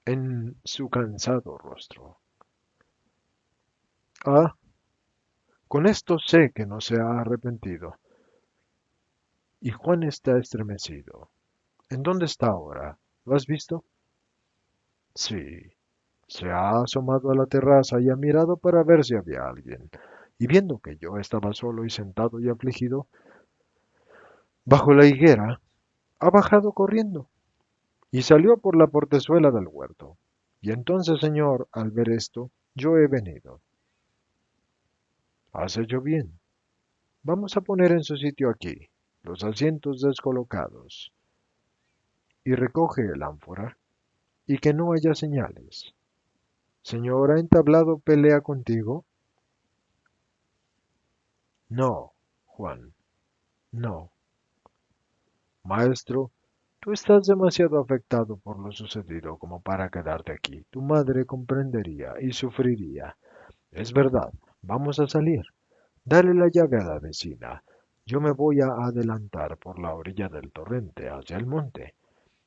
en su cansado rostro. Ah, con esto sé que no se ha arrepentido. Y Juan está estremecido. ¿En dónde está ahora? ¿Lo has visto? Sí. Se ha asomado a la terraza y ha mirado para ver si había alguien. Y viendo que yo estaba solo y sentado y afligido, bajo la higuera, ha bajado corriendo y salió por la portezuela del huerto. Y entonces, Señor, al ver esto, yo he venido. Has hecho bien. Vamos a poner en su sitio aquí los asientos descolocados y recoge el ánfora y que no haya señales. Señor, ¿ha entablado pelea contigo? No, Juan, no. Maestro, tú estás demasiado afectado por lo sucedido como para quedarte aquí. Tu madre comprendería y sufriría. Es verdad, vamos a salir. Dale la llave a la vecina. Yo me voy a adelantar por la orilla del torrente hacia el monte.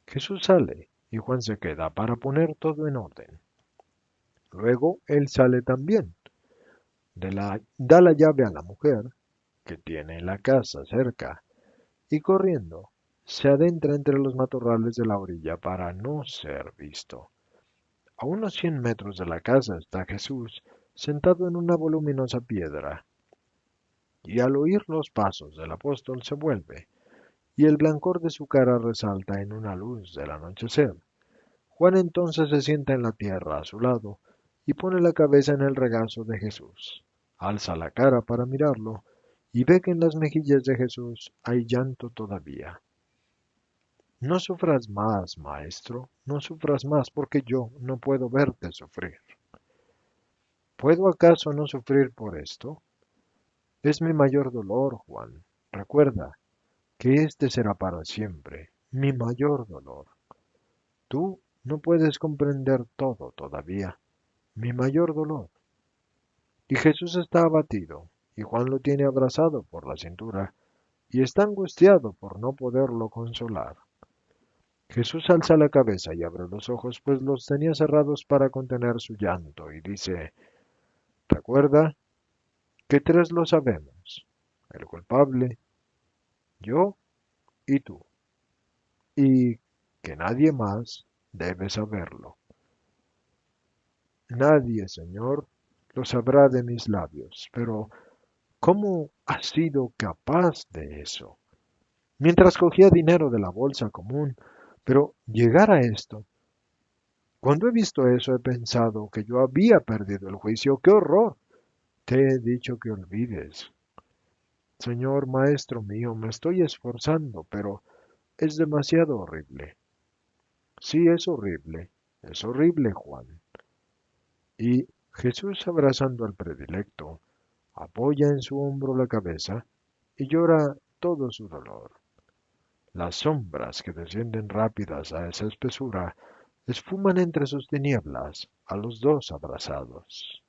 Jesús sale y Juan se queda para poner todo en orden. Luego él sale también. Da la llave a la mujer, que tiene la casa cerca, y corriendo, se adentra entre los matorrales de la orilla para no ser visto. A unos 100 metros de la casa está Jesús, sentado en una voluminosa piedra, y al oír los pasos del apóstol se vuelve, y el blancor de su cara resalta en una luz del anochecer. Juan entonces se sienta en la tierra a su lado, y pone la cabeza en el regazo de Jesús. Alza la cara para mirarlo, y ve que en las mejillas de Jesús hay llanto todavía. No sufras más, maestro, no sufras más, porque yo no puedo verte sufrir. ¿Puedo acaso no sufrir por esto? Es mi mayor dolor, Juan. Recuerda que este será para siempre, mi mayor dolor. Tú no puedes comprender todo todavía, mi mayor dolor. Y Jesús está abatido, y Juan lo tiene abrazado por la cintura, y está angustiado por no poderlo consolar. Jesús alza la cabeza y abre los ojos, pues los tenía cerrados para contener su llanto, y dice, recuerda que tres lo sabemos, el culpable, yo y tú, y que nadie más debe saberlo. Nadie, Señor, lo sabrá de mis labios, pero ¿cómo has sido capaz de eso? Mientras cogía dinero de la bolsa común, pero llegar a esto, cuando he visto eso he pensado que yo había perdido el juicio. ¡Qué horror! Te he dicho que olvides. Señor maestro mío, me estoy esforzando, pero es demasiado horrible. Sí, es horrible, Juan. Y Jesús, abrazando al predilecto, apoya en su hombro la cabeza y llora todo su dolor. Las sombras que descienden rápidas a esa espesura esfuman entre sus tinieblas a los dos abrazados.